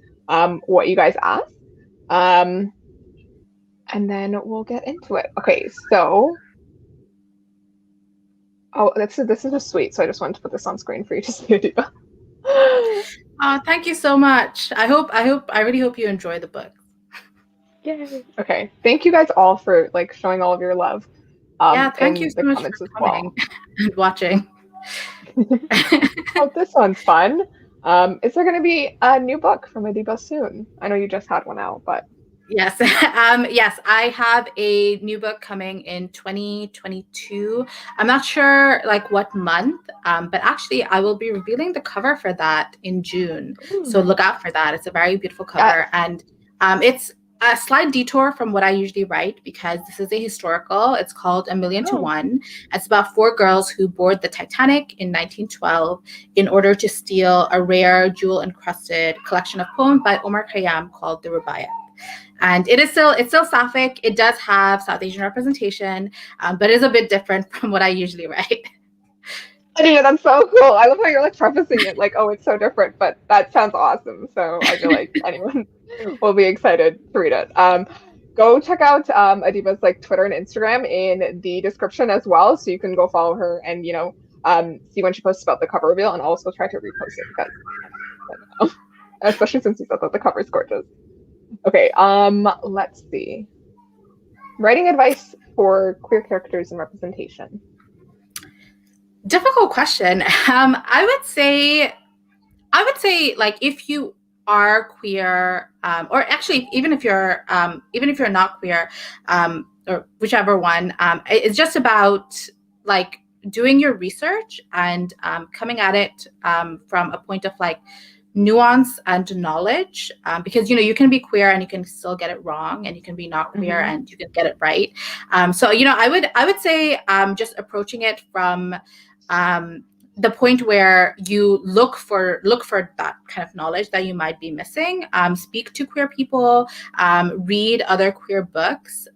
what you guys asked. And then we'll get into it. Okay, so this is just sweet. So I just wanted to put this on screen for you to see, Adiba. Oh, thank you so much. I really hope you enjoy the book. Yay. Okay, thank you guys all for like showing all of your love. Yeah, thank you so much for coming and watching. Oh, this one's fun. Is there going to be a new book from Adiba soon? I know you just had one out, but yes. Yes, I have a new book coming in 2022. I'm not sure like what month, but actually I will be revealing the cover for that in June. Ooh. So look out for that. It's a very beautiful cover. Yes. And a slight detour from what I usually write because this is a historical. It's called A Million to One. It's about 4 girls who board the Titanic in 1912 in order to steal a rare jewel-encrusted collection of poems by Omar Khayyam called the Rubaiyat. And it's still sapphic. It does have South Asian representation, but it's a bit different from what I usually write. Adiba, that's so cool. I love how you're like prefacing it like, oh, it's so different, but that sounds awesome. So I feel like anyone will be excited to read it. Go check out Adiba's like Twitter and Instagram in the description as well, so you can go follow her and see when she posts about the cover reveal, and also try to repost it because especially since you said that the cover is gorgeous. Okay, let's see. Writing advice for queer characters and representation. Difficult question. I would say like if you are queer, or actually even if you're not queer, or whichever one, it's just about like doing your research and coming at it from a point of like nuance and knowledge, because you can be queer and you can still get it wrong, and you can be not queer and you can get it right. So I would say just approaching it from the point where you look for that kind of knowledge that you might be missing. Speak to queer people, read other queer books,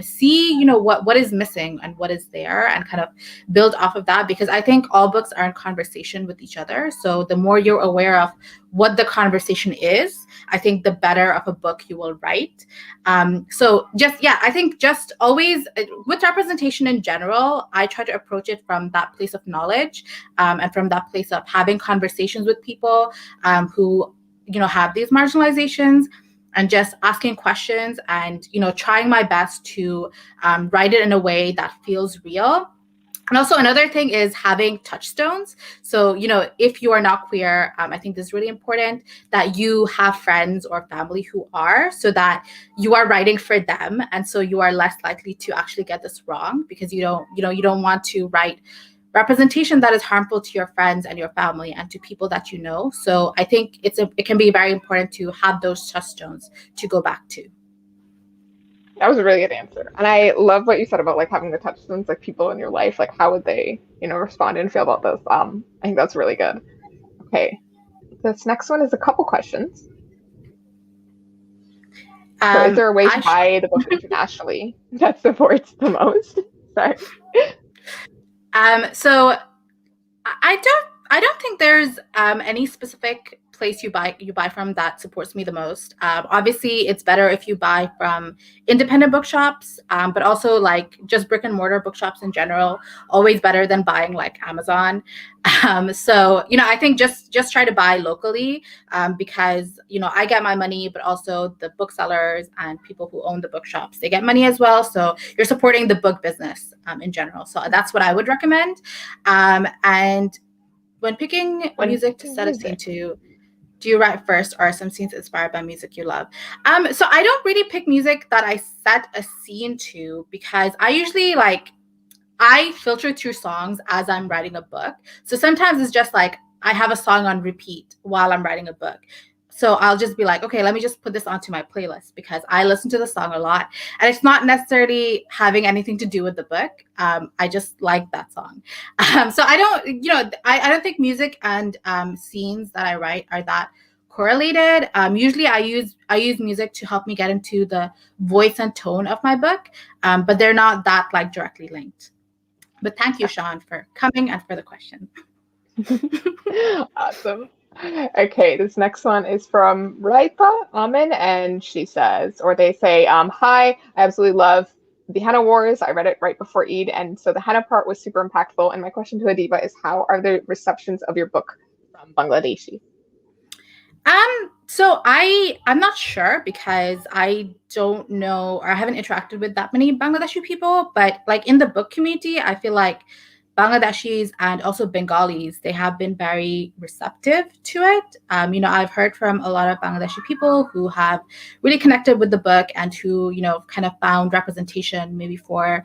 see what is missing and what is there, and kind of build off of that, because I think all books are in conversation with each other. So the more you're aware of what the conversation is, I think the better of a book you will write. I think just always with representation in general, I try to approach it from that place of knowledge, and from that place of having conversations with people who have these marginalizations, and just asking questions and trying my best to write it in a way that feels real. And also another thing is having touchstones. So, if you are not queer, I think this is really important that you have friends or family who are, so that you are writing for them. And so you are less likely to actually get this wrong, because you don't want to write representation that is harmful to your friends and your family and to people that you know. So I think it can be very important to have those touchstones to go back to. That was a really good answer. And I love what you said about like having the touchstones, like people in your life, like how would they, respond and feel about this? I think that's really good. Okay. This next one is a couple questions. So is there a way to buy the book internationally that supports the most? Sorry. So I don't think there's any specific place you buy from that supports me the most. Obviously, it's better if you buy from independent bookshops, but also like just brick and mortar bookshops in general, always better than buying like Amazon. So I think just try to buy locally, because I get my money, but also the booksellers and people who own the bookshops, they get money as well. So you're supporting the book business in general. So that's what I would recommend. And when picking music to set a scene to, do you write first, or are some scenes inspired by music you love? So I don't really pick music that I set a scene to, because I usually I filter through songs as I'm writing a book. So sometimes it's just like I have a song on repeat while I'm writing a book. So I'll just be like, okay, let me just put this onto my playlist because I listen to the song a lot. And it's not necessarily having anything to do with the book. I just like that song. So I don't, I don't think music and scenes that I write are that correlated. Usually I use music to help me get into the voice and tone of my book, but they're not that directly linked. But thank you, Sean, for coming and for the question. Awesome. Okay, this next one is from Raita Amin, and she says, or they say, hi, I absolutely love the HENNA Wars. I read it right before Eid, and so the HENNA part was super impactful. And my question to Adiba is, how are the receptions of your book from Bangladeshi? So I'm not sure, because I don't know, or I haven't interacted with that many Bangladeshi people, but in the book community, I feel like Bangladeshis and also Bengalis, they have been very receptive to it. I've heard from a lot of Bangladeshi people who have really connected with the book and who, kind of found representation maybe for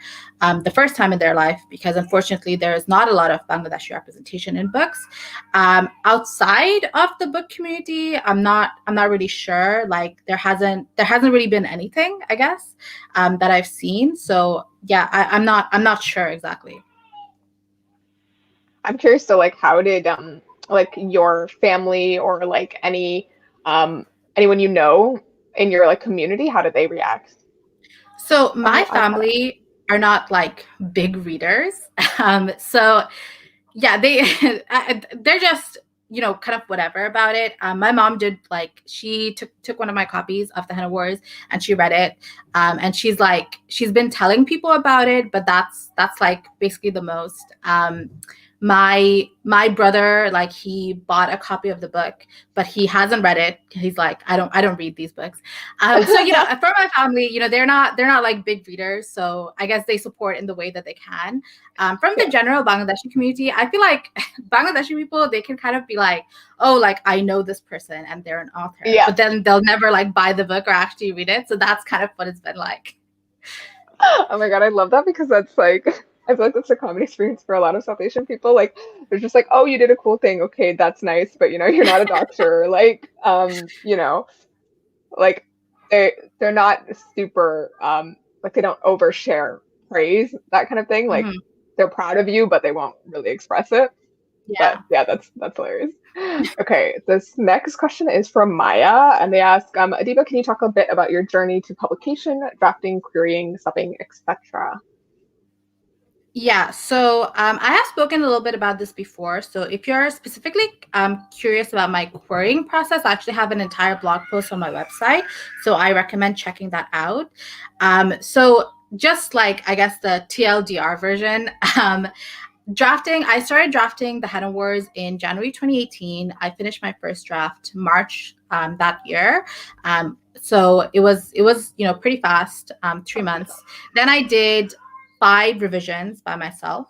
the first time in their life, because unfortunately there is not a lot of Bangladeshi representation in books. Outside of the book community, I'm not really sure. Like there hasn't really been anything, I guess, that I've seen. So yeah, I'm not sure exactly. I'm curious, so like how did like your family or like anyone you know in your like community, how did they react? So my Oh, I caught up. family are not like big readers. So yeah, they're just kind of whatever about it. My mom did, like, she took one of my copies of the HENNA Wars and she read it, and she's been telling people about it, but that's like basically the most. My brother, like, he bought a copy of the book, but he hasn't read it. He's like, I don't read these books. So for my family, they're not like big readers, so I guess they support in the way that they can. From the Yeah. general Bangladeshi community, I feel like Bangladeshi people, they can kind of be like, oh, like, I know this person and they're an author, Yeah. but then they'll never like buy the book or actually read it. So that's kind of what it's been like. Oh my God, I love that because that's like I feel like that's a common experience for a lot of South Asian people. Like they're just like, oh, you did a cool thing. Okay, that's nice, but you're not a doctor. Like, like they're not super like they don't overshare praise, that kind of thing. Like Mhm. they're proud of you, but they won't really express it. But Yeah. yeah, that's hilarious. Okay, this next question is from Maya, and they ask, Adiba, can you talk a bit about your journey to publication, drafting, querying, subbing, etc.? Yeah, so I have spoken a little bit about this before. So if you're specifically curious about my querying process, I actually have an entire blog post on my website. So I recommend checking that out. So just like, I guess, the TLDR version, I started drafting the HENNA Wars in January 2018. I finished my first draft March that year. So it was pretty fast, 3 months. Then I did 5 revisions by myself.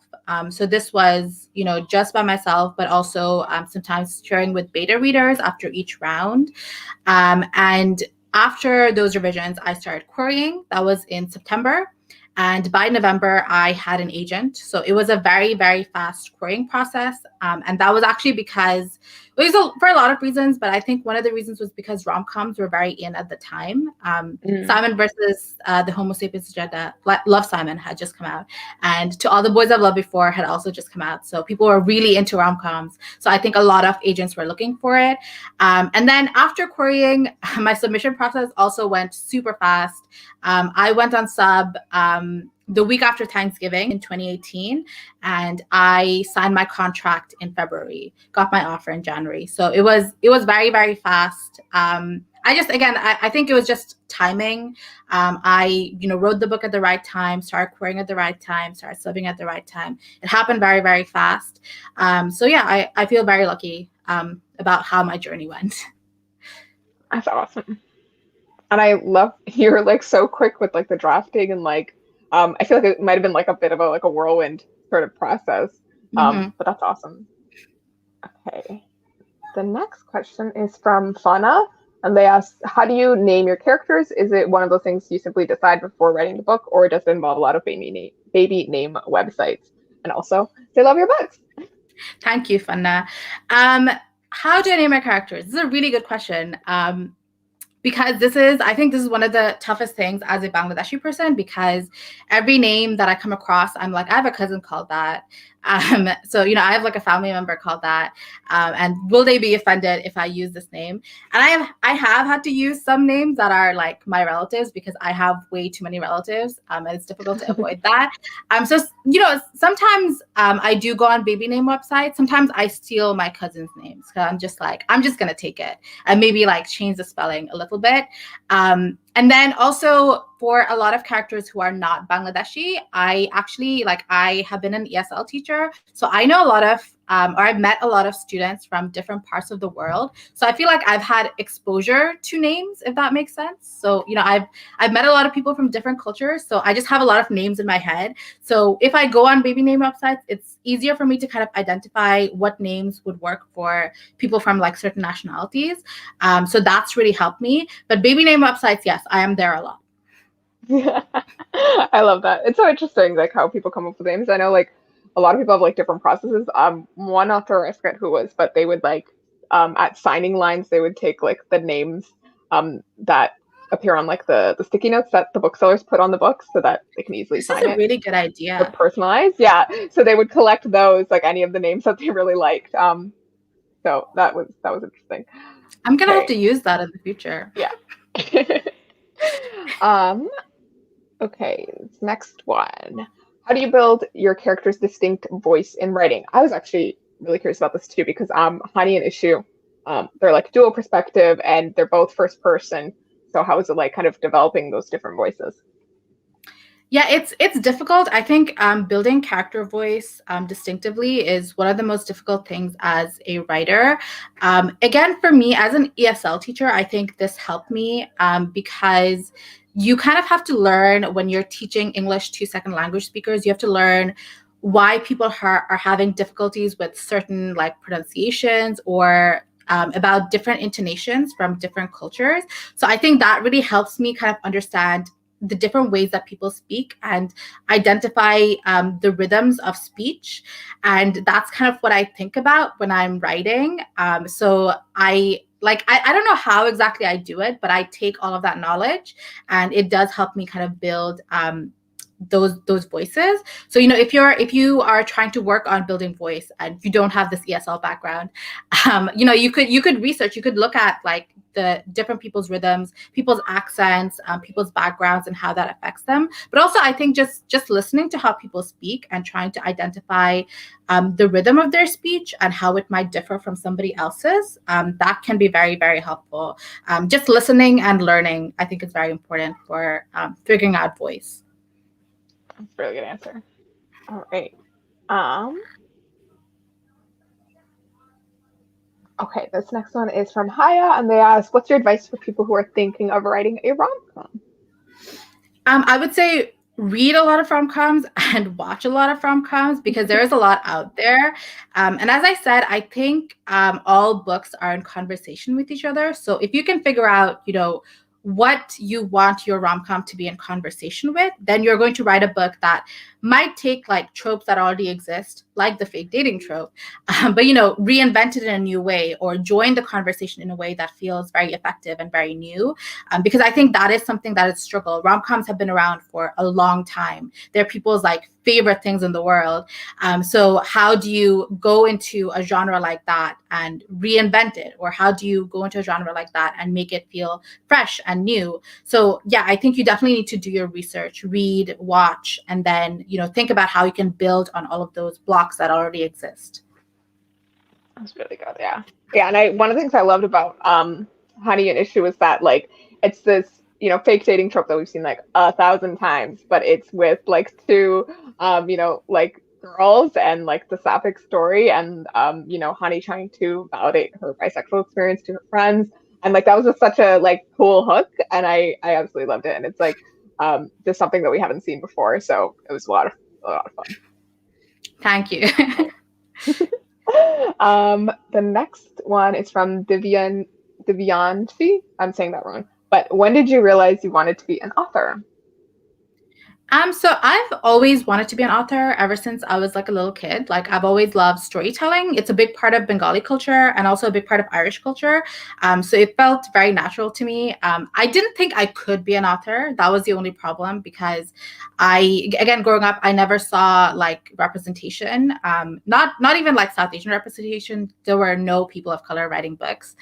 So this was just by myself, but also sometimes sharing with beta readers after each round. And after those revisions, I started querying. That was in September. And by November, I had an agent. So it was a very, very fast querying process. And that was actually because for a lot of reasons, but I think one of the reasons was because romcoms were very in at the time. Mm. Simon versus the Homo sapiens agenda, Love Simon, had just come out. And To All the Boys I've Loved Before had also just come out. So people were really into romcoms. So I think a lot of agents were looking for it. And then after querying, my submission process also went super fast. I went on sub the week after Thanksgiving in 2018, and I signed my contract in February, got my offer in January. So it was very, very fast. I think it was just timing. I wrote the book at the right time, started querying at the right time, started subbing at the right time. It happened very, very fast. So yeah, I feel very lucky about how my journey went. That's awesome. And I love you're like so quick with like the drafting and like I feel like it might have been like a bit of a whirlwind sort of process. Mm-hmm. But that's awesome. Okay. The next question is from Fauna, and they ask, how do you name your characters? Is it one of those things you simply decide before writing the book, or does it involve a lot of baby name websites? And also, they love your books. Thank you, Fanna. How do I name my characters? This is a really good question. Because I think this is one of the toughest things as a Bangladeshi person, because every name that I come across, I'm like, I have a cousin called that. So, I have like a family member called that. And will they be offended if I use this name? And I have had to use some names that are like my relatives, because I have way too many relatives, and it's difficult to avoid that. So, sometimes I do go on baby name websites. Sometimes I steal my cousin's names, because I'm just going to take it and maybe like change the spelling a little bit. And then also for a lot of characters who are not Bangladeshi, I have been an ESL teacher. So I know a lot of or I've met a lot of students from different parts of the world. So I feel like I've had exposure to names, if that makes sense. So, I've met a lot of people from different cultures. So I just have a lot of names in my head. So if I go on baby name websites, it's easier for me to kind of identify what names would work for people from like certain nationalities. So that's really helped me. But baby name websites, yes, I am there a lot. Yeah. I love that. It's so interesting, like how people come up with names. I know like a lot of people have like different processes. One author, I forget who it was, but they would like at signing lines, they would take like the names that appear on like the sticky notes that the booksellers put on the books so that they can easily This is sign a it really good or idea. personalize. Yeah. So they would collect those, like any of the names that they really liked. So that was interesting. I'm gonna have Okay. to use that in the future. Yeah. um Okay, this next one. How do you build your character's distinct voice in writing? I was actually really curious about this too because Hani and Ishu, they're like dual perspective and they're both first person. So how is it like kind of developing those different voices? Yeah, it's difficult. I think building character voice distinctively is one of the most difficult things as a writer. Again, for me as an ESL teacher, I think this helped me because you kind of have to learn when you're teaching English to second language speakers. You have to learn why people are having difficulties with certain like pronunciations or about different intonations from different cultures. So I think that really helps me kind of understand the different ways that people speak and identify the rhythms of speech. And that's kind of what I think about when I'm writing. So I don't know how exactly I do it, but I take all of that knowledge and it does help me kind of build those voices. So if you are trying to work on building voice and you don't have this ESL background, you could research, you could look at like the different people's rhythms, people's accents, people's backgrounds, and how that affects them. But also, I think just listening to how people speak and trying to identify the rhythm of their speech and how it might differ from somebody else's, that can be very, very helpful. Just listening and learning, I think, is very important for figuring out voice. That's a really good answer. All right. Um, okay, this next one is from Haya, and they ask, "What's your advice for people who are thinking of writing a rom-com?" I would say read a lot of rom-coms and watch a lot of rom-coms because there is a lot out there. And as I said, I think all books are in conversation with each other. So if you can figure out, what you want your rom-com to be in conversation with, then you're going to write a book that might take like tropes that already exist, like the fake dating trope, but reinvent it in a new way or join the conversation in a way that feels very effective and very new. Because I think that is something that is struggle. Rom-coms have been around for a long time. They're people's like favorite things in the world. So how do you go into a genre like that and reinvent it? Or how do you go into a genre like that and make it feel fresh and new? So yeah, I think you definitely need to do your research, read, watch, and then, think about how you can build on all of those blocks that already exist. That's really good. Yeah. Yeah, and I one of the things I loved about Honey and Issue is that like it's this, fake dating trope that we've seen like 1,000 times, but it's with like two like girls and like the sapphic story and Honey trying to validate her bisexual experience to her friends. And like that was just such a like cool hook and I absolutely loved it. And it's like just something that we haven't seen before. So it was a lot of fun. Thank you. The next one is from Divyanshi. I'm saying that wrong. But when did you realize you wanted to be an author? So I've always wanted to be an author ever since I was like a little kid. Like I've always loved storytelling. It's a big part of Bengali culture and also a big part of Irish culture. So it felt very natural to me. I didn't think I could be an author. That was the only problem because again, growing up, I never saw like representation. Not even like South Asian representation. There were no people of color writing books.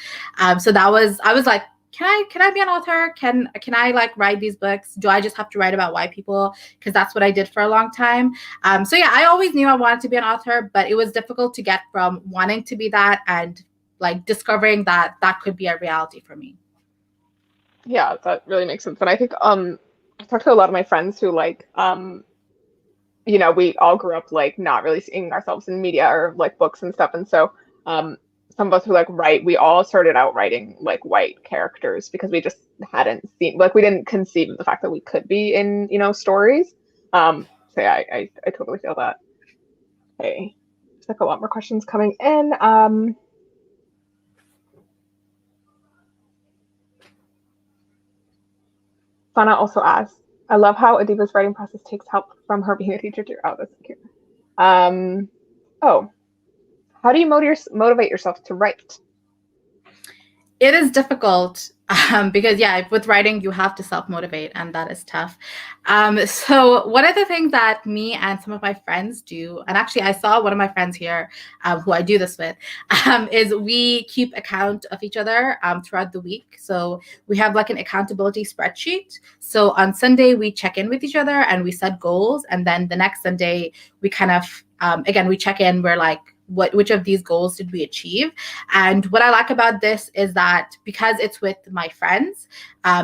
So I was like, can I be an author? Can I like write these books? Do I just have to write about white people? Because that's what I did for a long time. So yeah, I always knew I wanted to be an author, but it was difficult to get from wanting to be that and like discovering that that could be a reality for me. Yeah, that really makes sense. And I think I talked to a lot of my friends who like you know, we all grew up like not really seeing ourselves in media or like books and stuff. And so some of us who like write, we all started out writing like white characters because we just hadn't seen, like we didn't conceive of the fact that we could be in, you know, stories. So yeah, I totally feel that. Okay. There's like a lot more questions coming in. Sana also asks, I love how Adiba's writing process takes help from her being a teacher too. Oh, that's cute. Um, oh, how do you motivate yourself to write? It is difficult because, yeah, with writing, you have to self-motivate, and that is tough. So one of the things that me and some of my friends do, and actually I saw one of my friends here who I do this with, is we keep account of each other throughout the week. So we have like an accountability spreadsheet. So on Sunday, we check in with each other and we set goals. And then the next Sunday, we kind of, again, we check in, we're like, which of these goals did we achieve? And what I like about this is that because it's with my friends,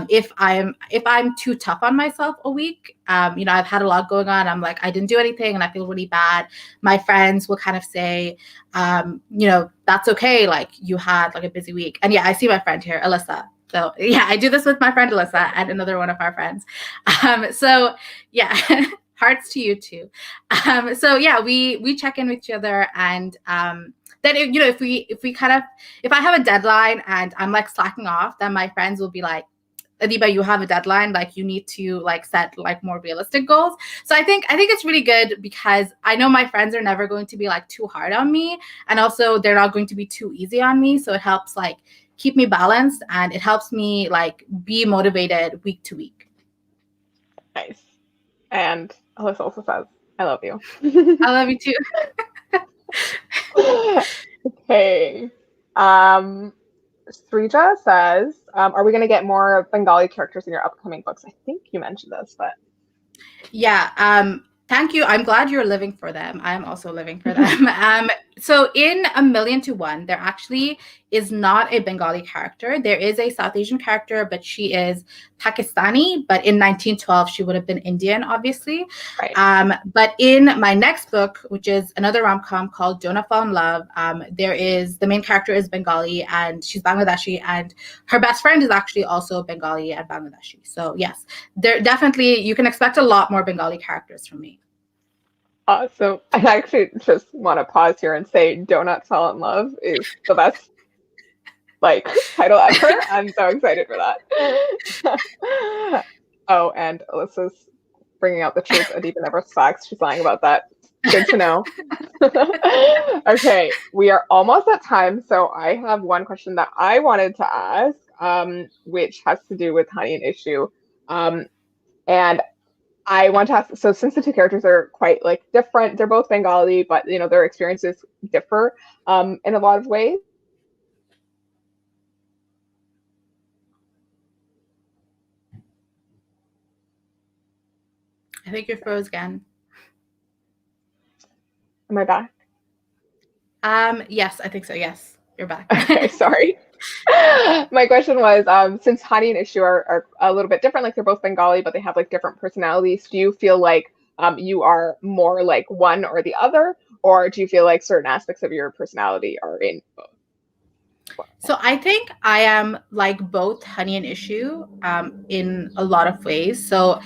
if I'm too tough on myself a week, you know, I've had a lot going on, I'm like, I didn't do anything and I feel really bad, my friends will kind of say, you know, that's okay, like you had like a busy week. And yeah, I see my friend here, Alyssa. So yeah, I do this with my friend Alyssa and another one of our friends. So yeah, hearts to you too. So yeah, we check in with each other, and then you know, if I have a deadline and I'm like slacking off, then my friends will be like, Adiba, you have a deadline, like you need to like set like more realistic goals. So I think it's really good because I know my friends are never going to be like too hard on me, and also they're not going to be too easy on me. So it helps like keep me balanced, and it helps me like be motivated week to week. Nice. And Alyssa also says, I love you. I love you too. Okay. Srija says, are we going to get more Bengali characters in your upcoming books? I think you mentioned this, but Yeah. Thank you. I'm glad you're living for them. I'm also living for them. So in A Million to One, there actually is not a Bengali character. There is a South Asian character, but she is Pakistani. But in 1912, she would have been Indian, obviously. right. But in my next book, which is another rom-com called Don't Fall in Love, the main character is Bengali and she's Bangladeshi, and her best friend is actually also Bengali and Bangladeshi. So yes, there definitely, you can expect a lot more Bengali characters from me. Awesome. I actually just want to pause here and say Donut Fall in Love is the best like title ever. I'm so excited for that. Oh, and Alyssa's bringing out the truth. Adiba never slacks. She's lying about that. Good to know. Okay, we are almost at time, so I have one question that I wanted to ask, which has to do with HANI and Issue. And I want to ask, so since the two characters are quite like different, they're both Bengali, but you know, their experiences differ in a lot of ways. I think you're froze again. Am I back? Yes, I think so. Yes, you're back. Okay, sorry. My question was, since HANI and Issue are a little bit different, like they're both Bengali, but they have like different personalities, do you feel like you are more like one or the other, or do you feel like certain aspects of your personality are in both? So I think I am like both HANI and Issue in a lot of ways. So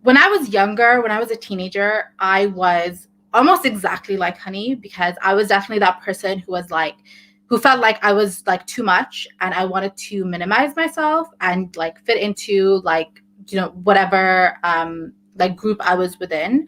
when I was younger, when I was a teenager, I was almost exactly like HANI because I was definitely that person who felt like I was like too much and I wanted to minimize myself and like fit into like, you know, whatever like group I was within.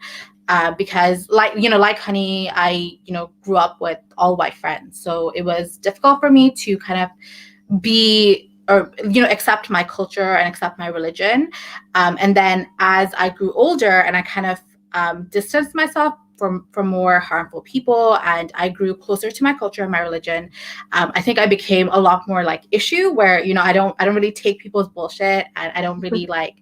Because like, you know, like HANI, I, you know, grew up with all white friends. So it was difficult for me to kind of be or, you know, accept my culture and accept my religion. And then as I grew older and I kind of distanced myself from more harmful people and I grew closer to my culture and my religion, I think I became a lot more like Issue, where, you know, I don't really take people's bullshit and I don't really like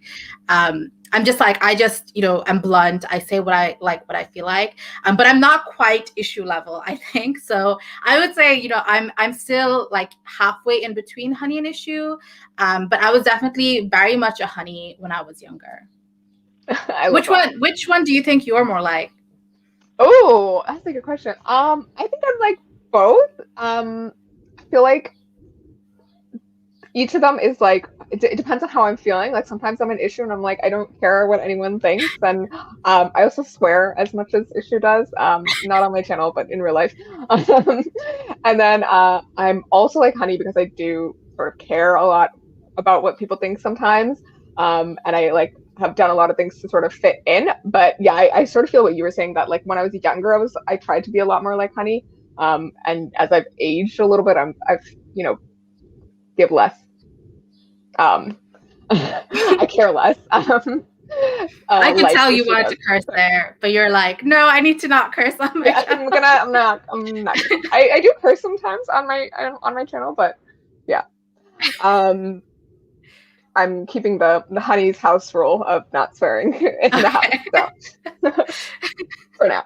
I'm just like, I just, you know, I'm blunt. I say what I like, what I feel like, but I'm not quite Issue level, I think. So I would say, you know, I'm still like halfway in between HANI and Issue, but I was definitely very much a HANI when I was younger. I love Which one do you think you're more like? Oh, that's a good question. I think I'm like both. I feel like each of them is like it depends on how I'm feeling. Like sometimes I'm an issue and I'm like I don't care what anyone thinks. And I also swear as much as issue does. Not on my channel, but in real life. Um, and then I'm also like honey because I do sort of care a lot about what people think sometimes. And I like have done a lot of things to sort of fit in. But yeah, I sort of feel what you were saying that like when I was younger, I tried to be a lot more like honey. And as I've aged a little bit, I've give less. Um, I care less. I could Like tell you issue wanted does. to curse there, but you're like, no, I need to not curse on my Yeah, channel. I'm not gonna. I do curse sometimes on my channel, but yeah. Um, I'm keeping the honey's house rule of not swearing in the house. Okay. So for now.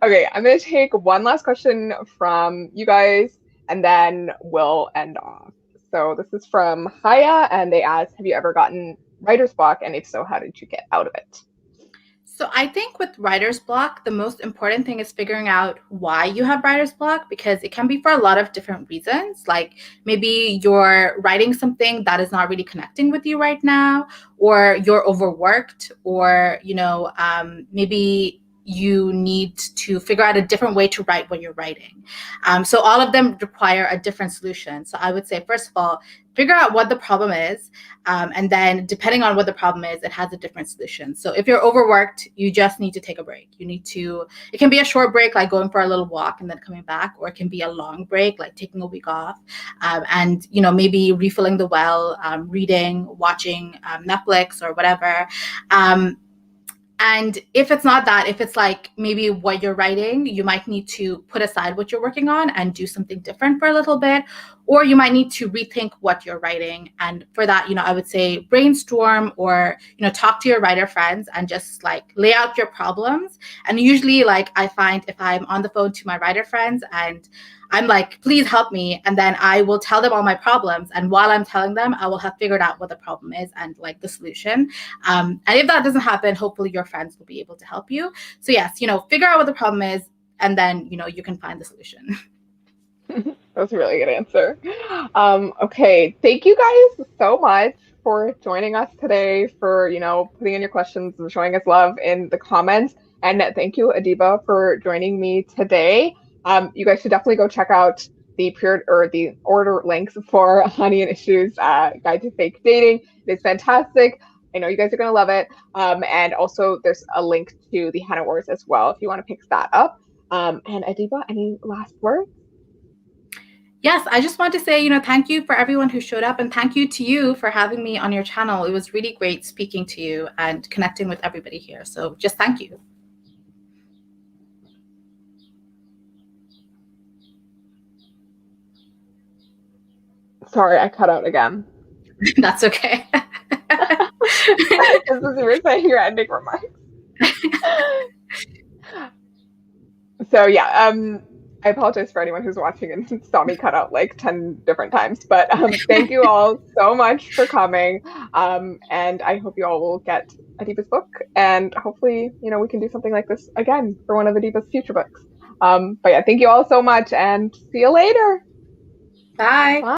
Okay, I'm gonna take one last question from you guys, and then we'll end off. So this is from Haya, and they asked, "Have you ever gotten writer's block? And if so, how did you get out of it?" So I think with writer's block, the most important thing is figuring out why you have writer's block, because it can be for a lot of different reasons. Like maybe you're writing something that is not really connecting with you right now, or you're overworked, or maybe you need to figure out a different way to write what you're writing. So all of them require a different solution. So I would say, first of all, figure out what the problem is. And then depending on what the problem is, it has a different solution. So if you're overworked, you just need to take a break. It can be a short break, like going for a little walk and then coming back, or it can be a long break, like taking a week off, and maybe refilling the well, reading, watching Netflix or whatever. And if it's not that, if it's like maybe what you're writing, you might need to put aside what you're working on and do something different for a little bit, or you might need to rethink what you're writing. And for that, I would say brainstorm, or, talk to your writer friends and just like lay out your problems. And usually, like, I find if I'm on the phone to my writer friends and I'm like, please help me. And then I will tell them all my problems. And while I'm telling them, I will have figured out what the problem is and like the solution. And if that doesn't happen, hopefully your friends will be able to help you. So yes, figure out what the problem is, and then, you can find the solution. That's a really good answer. Okay, thank you guys so much for joining us today, for putting in your questions and showing us love in the comments. And thank you, Adiba, for joining me today. You guys should definitely go check out the order links for Honey and Issues Guide to Fake Dating. It is fantastic. I know you guys are gonna love it. And also there's a link to the HENNA Wars as well if you want to pick that up. And Adiba, any last words? Yes, I just want to say, thank you for everyone who showed up, and thank you to you for having me on your channel. It was really great speaking to you and connecting with everybody here. So just thank you. Sorry, I cut out again. That's okay. Just as you were saying your ending remarks. So yeah, I apologize for anyone who's watching and saw me cut out like 10 different times, but thank you all so much for coming. And I hope you all will get Adiba's book, and hopefully, we can do something like this again for one of Adiba's future books. But yeah, thank you all so much, and see you later. Bye. Bye.